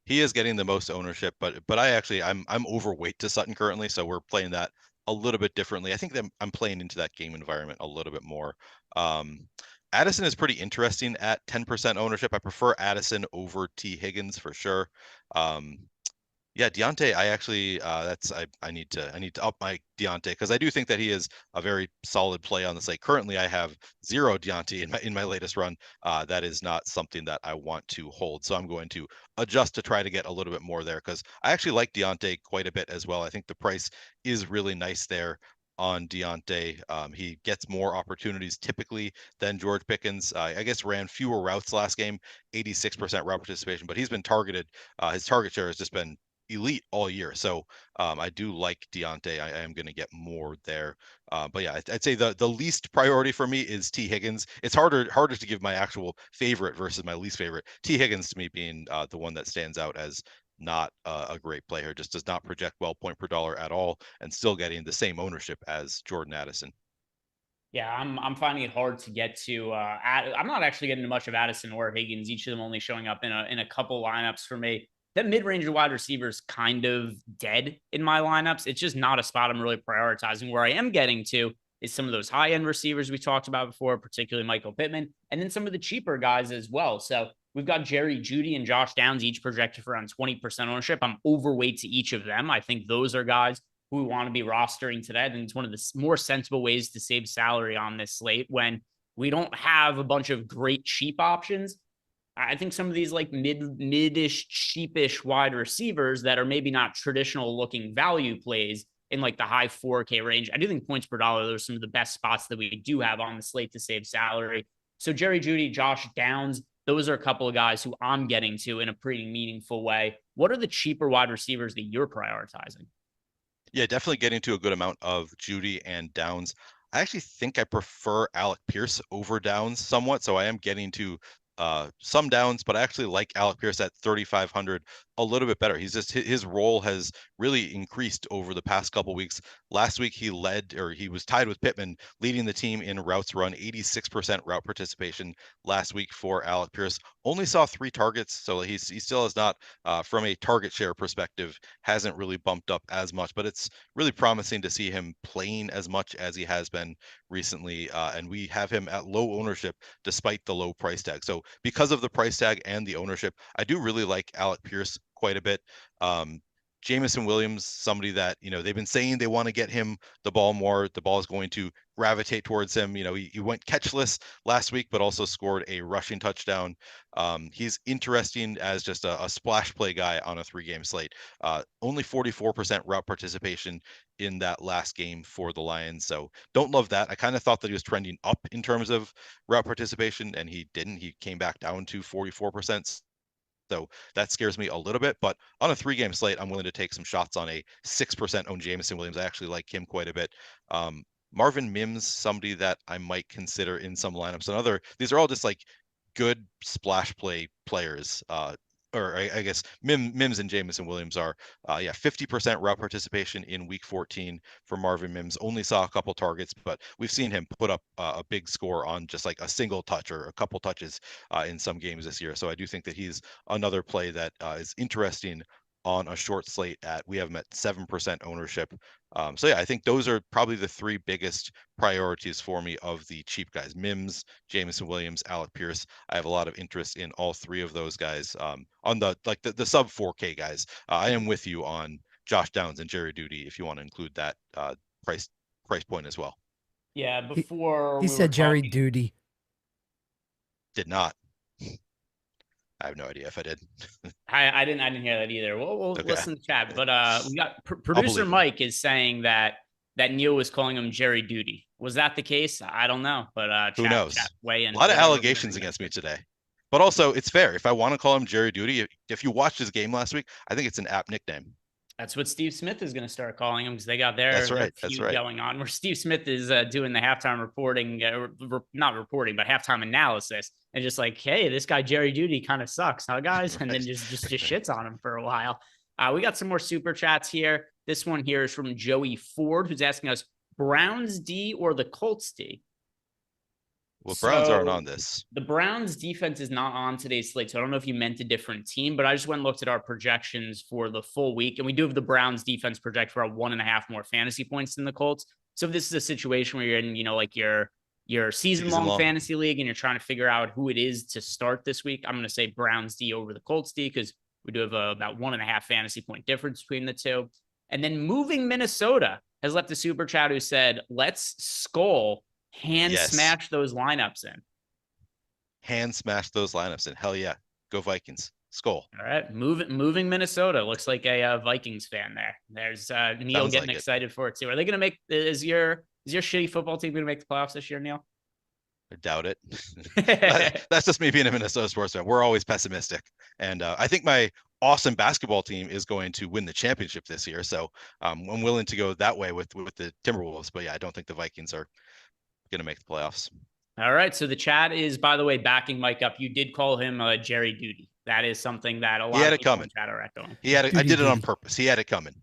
He is getting the most ownership, but I'm overweight to Sutton currently, so we're playing that a little bit differently. I think that I'm playing into that game environment a little bit more. Addison is pretty interesting at 10% ownership. I prefer Addison over T. Higgins for sure. Yeah, Deontay, I need to up my Deontay because I do think that he is a very solid play on the slate. Currently, I have 0 Deontay in my latest run. That is not something that I want to hold. So I'm going to adjust to try to get a little bit more there because I actually like Deontay quite a bit as well. I think the price is really nice there. on Deontay. He gets more opportunities typically than George Pickens. I guess ran fewer routes last game, 86% route participation, but he's been targeted. His target share has just been elite all year. So I do like Deontay. I am going to get more there. But yeah, I'd say the least priority for me is T. Higgins. It's harder to give my actual favorite versus my least favorite. T. Higgins to me being the one that stands out as not a great player, just does not project well point per dollar at all, and still getting the same ownership as Jordan Addison. Yeah, I'm finding it hard to get to. I'm not actually getting much of Addison or Higgins. Each of them only showing up in a couple lineups for me. That mid-range wide receiver is kind of dead in my lineups. It's just not a spot I'm really prioritizing. Where I am getting to is some of those high-end receivers we talked about before, particularly Michael Pittman, and then some of the cheaper guys as well. So we've got Jerry Jeudy and Josh Downs, each projected for around 20% ownership. I'm overweight to each of them. I think those are guys who we want to be rostering today. I think it's one of the more sensible ways to save salary on this slate when we don't have a bunch of great cheap options. I think some of these like mid-ish, cheapish wide receivers that are maybe not traditional looking value plays in like the high 4K range. I do think points per dollar, those are some of the best spots that we do have on the slate to save salary. So Jerry Jeudy, Josh Downs, those are a couple of guys who I'm getting to in a pretty meaningful way. What are the cheaper wide receivers that you're prioritizing? Yeah, definitely getting to a good amount of Jeudy and Downs. I actually think I prefer Alec Pierce over Downs somewhat, so I am getting to some Downs, but I actually like Alec Pierce at 3,500 a little bit better. He's just, his role has really increased over the past couple weeks. Last week he was tied with Pittman, leading the team in routes run, 86% route participation last week for Alec Pierce. Only saw 3 targets, so he still has not, from a target share perspective, hasn't really bumped up as much, but it's really promising to see him playing as much as he has been recently. And we have him at low ownership despite the low price tag. So because of the price tag and the ownership, I do really like Alec Pierce quite a bit. Jameson Williams, somebody that, they've been saying they want to get him the ball more. The ball is going to gravitate towards him. He went catchless last week, but also scored a rushing touchdown. He's interesting as just a splash play guy on a 3-game slate. Only 44% route participation in that last game for the Lions. So don't love that. I kind of thought that he was trending up in terms of route participation, and he didn't. He came back down to 44%. So that scares me a little bit, but on a 3-game slate, I'm willing to take some shots on a 6% owned Jameson Williams. I actually like him quite a bit. Marvin Mims, somebody that I might consider in some lineups. These are all just like good splash play players. I guess Mims and Jameson Williams are, 50% route participation in week 14 for Marvin Mims. Only saw a couple targets, but we've seen him put up a big score on just like a single touch or a couple touches in some games this year. So I do think that he's another play that is interesting on a short slate. We have him at 7% ownership. So yeah, I think those are probably the 3 biggest priorities for me of the cheap guys: Mims, Jameson Williams, Alec Pierce. I have a lot of interest in all 3 of those guys. On the sub 4K guys, I am with you on Josh Downs and Jerry Jeudy if you want to include that price point as well. Yeah, before he said Jerry Jeudy. Did not. I have no idea if I did. I didn't hear that either. We'll Okay. listen to chat. But we got producer Mike is saying that Neil was calling him Jerry Jeudy. Was that the case? I don't know. But who knows? Weigh in. A lot of allegations against me today. But also, it's fair. If I want to call him Jerry Jeudy, if you watched his game last week, I think it's an apt nickname. That's what Steve Smith is going to start calling him because they got their feud going on. Where Steve Smith is doing the halftime reporting, not reporting, but halftime analysis, and just like, hey, this guy Jerry Jeudy kind of sucks, huh, guys? And then just shits on him for a while. We got some more super chats here. This one here is from Joey Ford, who's asking us, Browns D or the Colts D? Well, Browns aren't on this. The Browns defense is not on today's slate, so I don't know if you meant a different team, but I just went and looked at our projections for the full week, and we do have the Browns defense project for 1.5 more fantasy points than the Colts. So if this is a situation where you're in, like your season-long fantasy league and you're trying to figure out who it is to start this week, I'm going to say Browns D over the Colts D because we do have about 1.5 fantasy point difference between the two. And then Moving Minnesota has left a super chat who said, let's skull smash those lineups in. Hand smash those lineups in. Hell yeah. Go Vikings. Skol. All right, moving Minnesota. Looks like a Vikings fan there. There's Neil Sounds getting like excited for it too. Are they going to make? Is your shitty football team going to make the playoffs this year, Neil? I doubt it. That's just me being a Minnesota sports fan. We're always pessimistic, and I think my awesome basketball team is going to win the championship this year. So I'm willing to go that way with the Timberwolves. But yeah, I don't think the Vikings are going to make the playoffs. All right. So the chat is, by the way, backing Mike up. You did call him Jerry Duty. That is something that a lot of people in chat are echoing. He had it. I did it on purpose. He had it coming.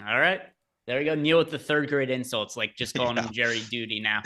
All right. There we go. Neil with the third grade insults, like just calling him Jerry Duty now.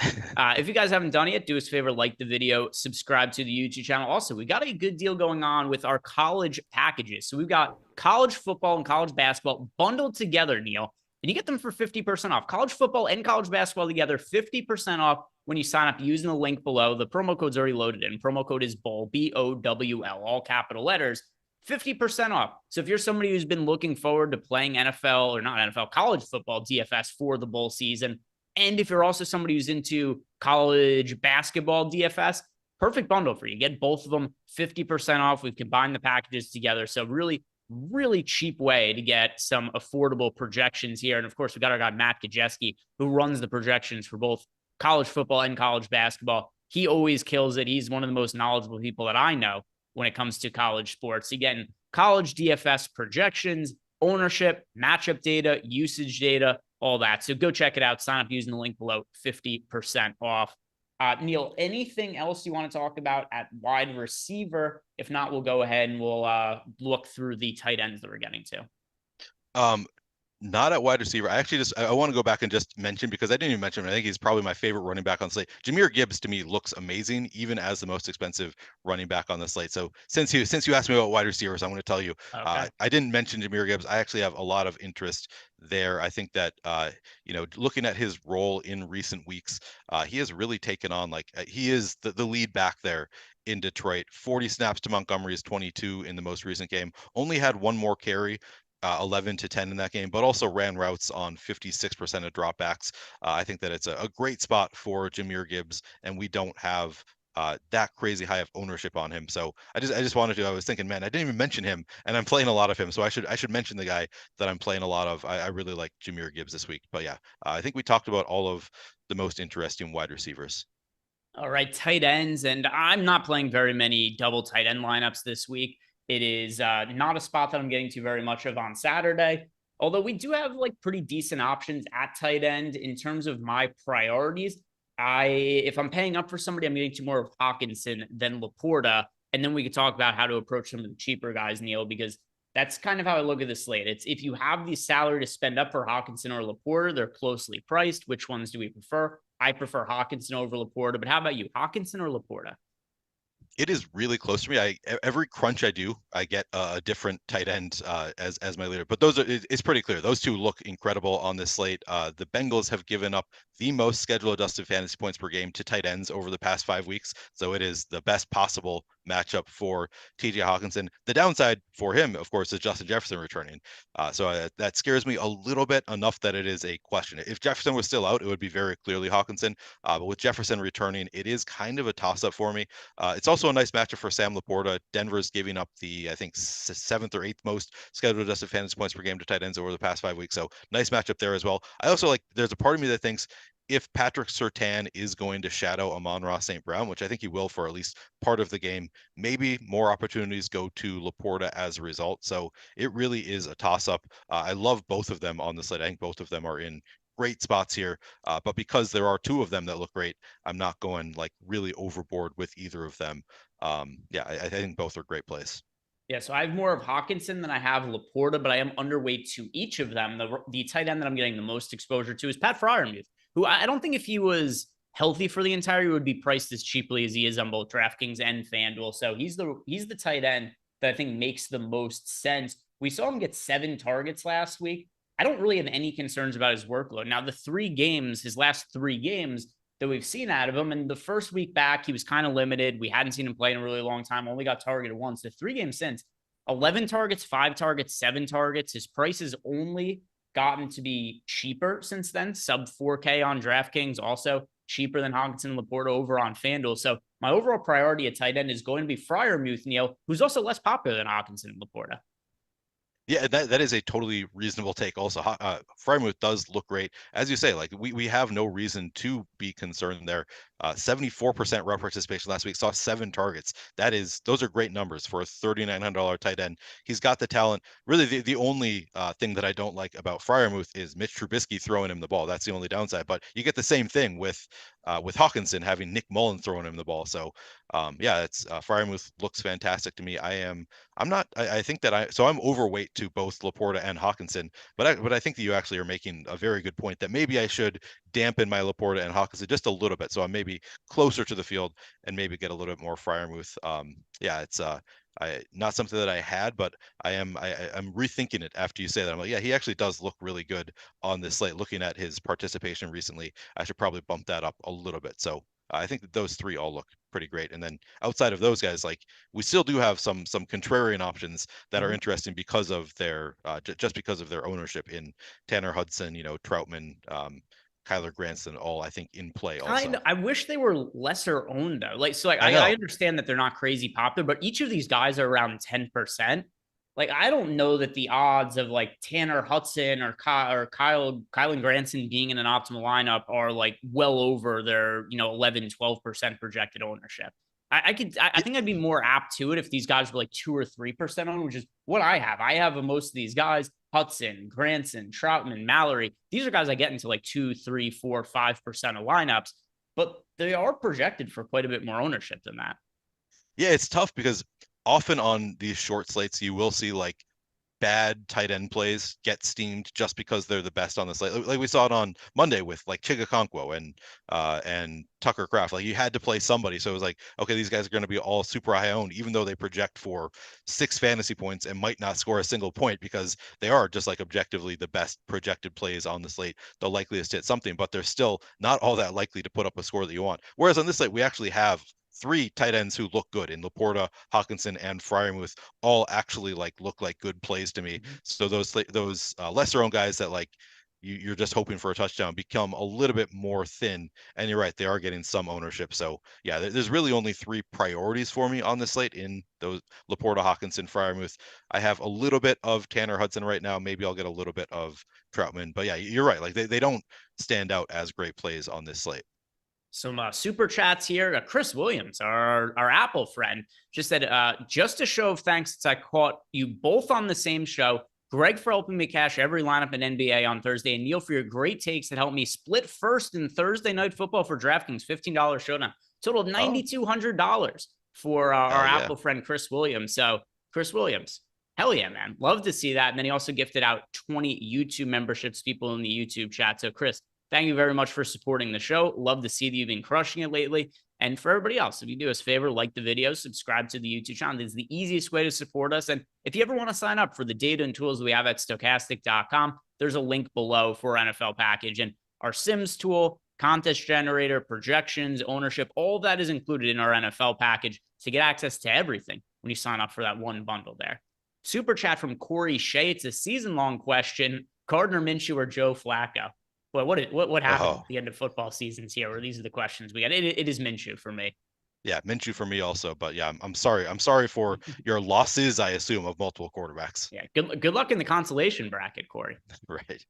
If you guys haven't done it yet, do us a favor, like the video, subscribe to the YouTube channel. Also, we got a good deal going on with our college packages. So we've got college football and college basketball bundled together, Neil, and you get them for 50% off. College football and college basketball together, 50% off when you sign up using the link below. The promo code's already loaded in. Promo code is BOWL, BOWL, all capital letters. 50% off. So if you're somebody who's been looking forward to playing NFL or not NFL, college football DFS for the bowl season, and if you're also somebody who's into college basketball DFS, perfect bundle for you. Get both of them 50% off. We've combined the packages together. So really, really cheap way to get some affordable projections here. And of course, we got our guy, Matt Kajeski, who runs the projections for both college football and college basketball. He always kills it. He's one of the most knowledgeable people that I know when it comes to college sports. Again, college DFS projections, ownership, matchup data, usage data, all that. So go check it out. Sign up using the link below, 50% off. Neil, anything else you want to talk about at wide receiver? If not, we'll go ahead and we'll look through the tight ends that we're getting to. Not at wide receiver. I want to go back and just mention, because I didn't even mention him. I think he's probably my favorite running back on the slate. Jahmyr Gibbs to me looks amazing, even as the most expensive running back on the slate. So since you asked me about wide receivers, I'm going to tell you, I didn't mention Jahmyr Gibbs. I actually have a lot of interest there. I think that, looking at his role in recent weeks, he has really taken on, he is the lead back there in Detroit. 40 snaps to Montgomery's 22 in the most recent game. Only had one more carry. 11 to 10 in that game, but also ran routes on 56% of dropbacks. I think that it's a great spot for Jahmyr Gibbs, and we don't have that crazy high of ownership on him. So I just wanted to. I was thinking, man, I didn't even mention him, and I'm playing a lot of him, so I should mention the guy that I'm playing a lot of. I really like Jahmyr Gibbs this week. But yeah, I think we talked about all of the most interesting wide receivers. All right, tight ends, and I'm not playing very many double tight end lineups this week. It is not a spot that I'm getting to very much of on Saturday, although we do have pretty decent options at tight end in terms of my priorities. If I'm paying up for somebody, I'm getting to more of Hawkinson than Laporta, and then we could talk about how to approach some of the cheaper guys, Neil, because that's kind of how I look at the slate. It's if you have the salary to spend up for Hawkinson or Laporta, they're closely priced. Which ones do we prefer? I prefer Hawkinson over Laporta, but how about you, Hawkinson or Laporta? It is really close to me. Every crunch I do, I get a different tight end as my leader. But it's pretty clear. Those two look incredible on this slate. The Bengals have given up the most schedule adjusted fantasy points per game to tight ends over the past 5 weeks. So it is the best possible matchup for TJ Hawkinson. The downside for him, of course, is Justin Jefferson returning. So that scares me a little bit, enough that it is a question. If Jefferson was still out, it would be very clearly Hawkinson. But with Jefferson returning, it is kind of a toss-up for me. It's also a nice matchup for Sam Laporta. Denver's giving up the, I think, 7th or 8th most scheduled adjusted fantasy points per game to tight ends over the past 5 weeks. So nice matchup there as well. I also there's a part of me that thinks if Patrick Surtain is going to shadow Amon-Ra St. Brown, which I think he will for at least part of the game, maybe more opportunities go to Laporta as a result. So it really is a toss-up. I love both of them on the slate. I think both of them are in great spots here, but because there are two of them that look great, I'm not going really overboard with either of them. I think both are great plays. Yeah, so I have more of Hawkinson than I have Laporta, but I am underweight to each of them. The tight end that I'm getting the most exposure to is Pat Freiermuth, who I don't think if he was healthy for the entire year would be priced as cheaply as he is on both DraftKings and FanDuel. So he's the tight end that I think makes the most sense. We saw him get 7 targets last week. I don't really have any concerns about his workload. Now, his last 3 games that we've seen out of him, and the first week back, he was kind of limited. We hadn't seen him play in a really long time, only got targeted once. The 3 games since, 11 targets, 5 targets, 7 targets. His price has only gotten to be cheaper since then, sub 4K on DraftKings. Also, cheaper than Hockenson and Laporta over on FanDuel. So my overall priority at tight end is going to be Freiermuth, Neil, who's also less popular than Hockenson and Laporta. Yeah, that is a totally reasonable take. Also, Freiermuth does look great, as you say. Like we have no reason to be concerned there. 74% route participation last week, saw 7 targets. Those are great numbers for a $3,900 tight end. He's got the talent. Really, the only thing that I don't like about Freiermuth is Mitch Trubisky throwing him the ball. That's the only downside. But you get the same thing with Hockenson having Nick Mullen throwing him the ball. So it's Freiermuth looks fantastic to me. I think that I'm overweight to both Laporta and Hockenson, but I think that you actually are making a very good point that maybe I should dampen my Laporta and Hockenson just a little bit, so I'm maybe closer to the field and maybe get a little bit more Freiermuth. It's not something that I had, but I'm rethinking it after you say that. I'm like, yeah, he actually does look really good on this slate. Looking at his participation recently, I should probably bump that up a little bit. So I think that those 3 all look pretty great. And then outside of those guys, like we still do have some contrarian options that are interesting because of their just because of their ownership in Tanner Hudson, Troutman, Kyler Granson, all I think in play also. I wish they were lesser owned though. I understand that they're not crazy popular, but each of these guys are around 10%. Like, I don't know that the odds of like Tanner Hudson or Kylan Granson being in an optimal lineup are like well over their, 11, 12% projected ownership. I think I'd be more apt to it if these guys were like 2 or 3% owned, which is what I have. I have most of these guys: Hudson, Granson, Troutman, Mallory. These are guys I get into like 2, 3, 4, 5% of lineups, but they are projected for quite a bit more ownership than that. Yeah, it's tough because often on these short slates, you will see like bad tight end plays get steamed just because they're the best on the slate. Like we saw it on Monday with like Chigakonkwo and Tucker Kraft. Like you had to play somebody. So it was like, okay, these guys are going to be all super high owned, even though they project for 6 fantasy points and might not score a single point because they are just like objectively the best projected plays on the slate, the likeliest to hit something, but they're still not all that likely to put up a score that you want. Whereas on this slate, we actually have 3 tight ends who look good in Laporta, Hockenson, and Freiermuth, all actually look like good plays to me. So those lesser owned guys that like you're just hoping for a touchdown become a little bit more thin. And you're right, they are getting some ownership. So yeah, there's really only 3 priorities for me on the slate in those: Laporta, Hockenson, Freiermuth. I have a little bit of Tanner Hudson right now. Maybe I'll get a little bit of Troutman. But yeah, you're right. Like they don't stand out as great plays on this slate. Some super chats here. Chris Williams, our Apple friend, just said, just a show of thanks since I caught you both on the same show. Greg for helping me cash every lineup in NBA on Thursday, and Neil for your great takes that helped me split first in Thursday night football for DraftKings $15 showdown. Total of $9,200 for our Apple friend Chris Williams. So Chris Williams, hell yeah, man. Love to see that. And then he also gifted out 20 YouTube memberships, people in the YouTube chat. So Chris, thank you very much for supporting the show. Love to see that you've been crushing it lately. And for everybody else, if you do us a favor, like the video, subscribe to the YouTube channel. This is the easiest way to support us. And if you ever want to sign up for the data and tools we have at stochastic.com, there's a link below for our NFL package. And our Sims tool, contest generator, projections, ownership, all of that is included in our NFL package to get access to everything when you sign up for that one bundle there. Super chat from Corey Shea. It's a season-long question: Gardner Minshew or Joe Flacco? But what happened at the end of football seasons here? Or these are the questions we got. It is Minshew for me. Yeah, Minshew for me also. But yeah, I'm sorry. I'm sorry for your losses, I assume, of multiple quarterbacks. Yeah, good luck in the consolation bracket, Corey. Right.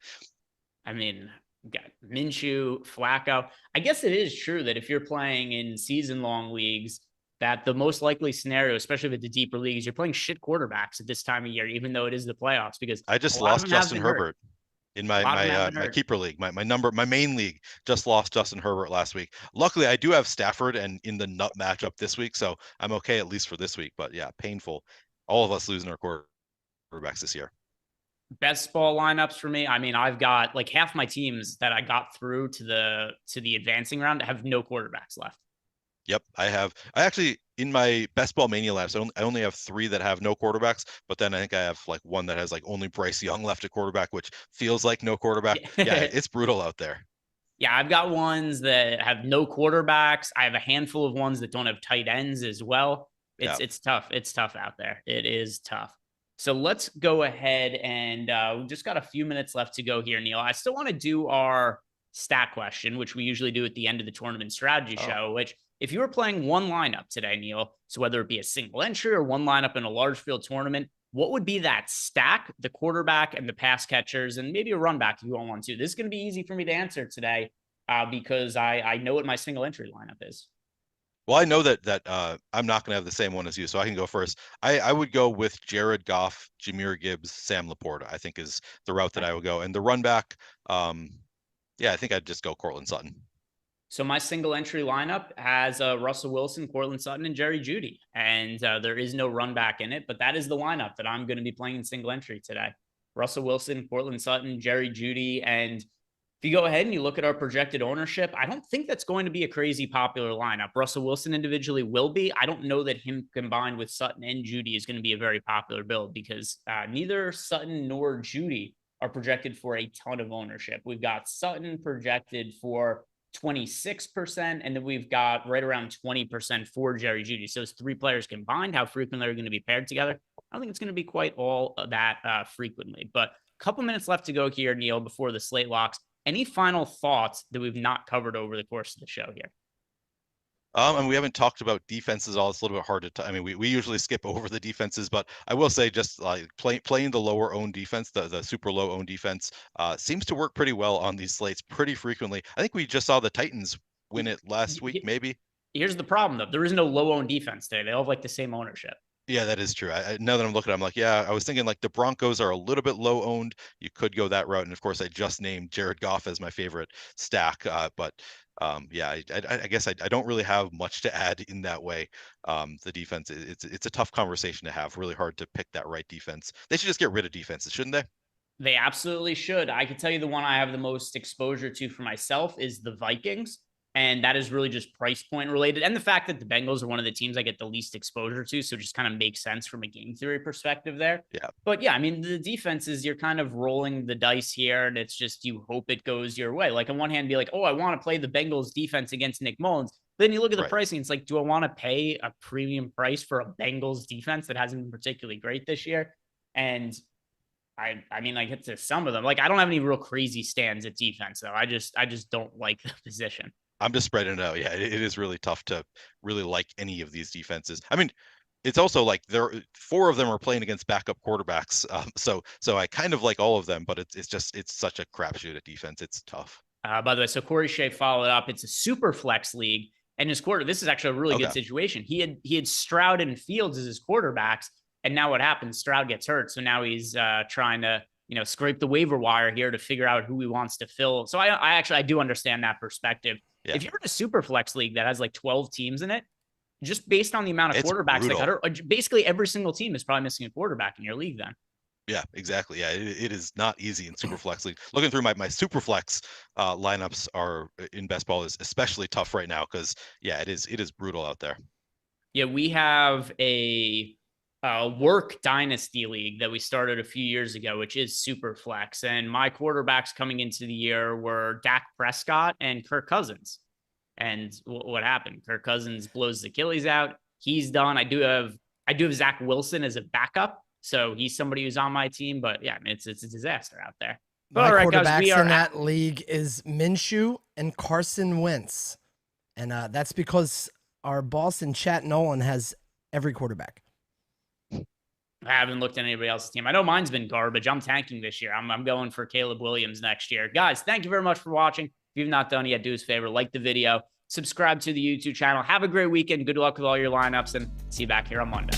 I mean, got Minshew, Flacco. I guess it is true that if you're playing in season-long leagues, that the most likely scenario, especially with the deeper leagues, you're playing shit quarterbacks at this time of year, even though it is the playoffs. Because I just lost Justin Herbert. In my keeper league, my main league, just lost Justin Herbert last week. Luckily, I do have Stafford and in the nut matchup this week, so I'm okay at least for this week. But yeah, painful. All of us losing our quarterbacks this year. Best ball lineups for me. I mean, I've got like half my teams that I got through to the advancing round have no quarterbacks left. Yep, I actually, in my best ball mania labs, I only have 3 that have no quarterbacks, but then I think I have like one that has like only Bryce Young left at quarterback, which feels like no quarterback. Yeah, it's brutal out there. Yeah, I've got ones that have no quarterbacks. I have a handful of ones that don't have tight ends as well. It's tough. It's tough out there. It is tough. So let's go ahead and we've just got a few minutes left to go here, Neil. I still want to do our stat question, which we usually do at the end of the tournament strategy show, which if you were playing one lineup today, Neil, so whether it be a single entry or one lineup in a large field tournament, what would be that stack, the quarterback and the pass catchers, and maybe a run back if you want one too? This is going to be easy for me to answer today because I know what my single entry lineup is. Well, I know that I'm not going to have the same one as you, so I can go first. I would go with Jared Goff, Jahmyr Gibbs, Sam Laporta, I think is the route that I would go. And the run back, yeah, I think I'd just go Courtland Sutton. So my single entry lineup has Russell Wilson, Courtland Sutton, and Jerry Jeudy. And there is no run back in it, but that is the lineup that I'm going to be playing in single entry today. Russell Wilson, Courtland Sutton, Jerry Jeudy. And if you go ahead and you look at our projected ownership, I don't think that's going to be a crazy popular lineup. Russell Wilson individually will be. I don't know that him combined with Sutton and Jeudy is going to be a very popular build because neither Sutton nor Jeudy are projected for a ton of ownership. We've got Sutton projected for 26%, and then we've got right around 20% for Jerry Jeudy. So those three players combined, how frequently they're going to be paired together, I don't think it's going to be quite all that frequently. But a couple minutes left to go here, Neil, before the slate locks. Any final thoughts that we've not covered over the course of the show here? And we haven't talked about defenses at all. It's a little bit hard to. I mean, we usually skip over the defenses, but I will say just like playing the lower owned defense, the super low owned defense, seems to work pretty well on these slates pretty frequently. I think we just saw the Titans win it last week, maybe. Here's the problem though: there is no low owned defense today. They all have like the same ownership. Yeah, that is true. Now that I'm looking, I'm like, yeah, I was thinking like the Broncos are a little bit low owned. You could go that route, and of course, I just named Jared Goff as my favorite stack, but. Yeah, I guess I don't really have much to add in that way. The defense, it's a tough conversation to have. Really hard to pick that right defense. They should just get rid of defenses, shouldn't they? They absolutely should. I can tell you the one I have the most exposure to for myself is the Vikings. And that is really just price point related. And the fact that the Bengals are one of the teams I get the least exposure to. So it just kind of makes sense from a game theory perspective there. Yeah. But yeah, I mean, the defenses, you're kind of rolling the dice here. And it's just, you hope it goes your way. Like on one hand, be like, oh, I want to play the Bengals defense against Nick Mullins. Then you look at the pricing. It's like, do I want to pay a premium price for a Bengals defense that hasn't been particularly great this year? And I mean, like it's to some of them, like I don't have any real crazy stands at defense though. I just don't like the position. I'm just spreading it out. Yeah, it is really tough to really like any of these defenses. I mean, it's also like four of them are playing against backup quarterbacks. So I kind of like all of them, but it's such a crapshoot at defense. It's tough. By the way, so Corey Shea followed up. It's a super flex league, and his this is actually a really good situation. He had Stroud and Fields as his quarterbacks, and now what happens? Stroud gets hurt, so now he's trying to scrape the waiver wire here to figure out who he wants to fill. So I do understand that perspective. Yeah. If you're in a super flex league that has like 12 teams in it, just based on the amount of quarterbacks that got hurt, basically every single team is probably missing a quarterback in your league then. Yeah, exactly. Yeah, it is not easy in super flex league. Looking through my super flex lineups are in best ball is especially tough right now because yeah, it is brutal out there. Yeah, we have a work dynasty league that we started a few years ago, which is super flex. And my quarterbacks coming into the year were Dak Prescott and Kirk Cousins. And what happened? Kirk Cousins blows the Achilles out. He's done. I do have Zach Wilson as a backup. So he's somebody who's on my team, but yeah, it's a disaster out there. But my quarterbacks in that league is Minshew and Carson Wentz. And that's because our boss in chat, Nolan, has every quarterback. I haven't looked at anybody else's team. I know mine's been garbage. I'm tanking this year. I'm going for Caleb Williams next year. Guys, thank you very much for watching. If you've not done it yet, do us a favor, like the video, subscribe to the YouTube channel. Have a great weekend. Good luck with all your lineups, and see you back here on Monday.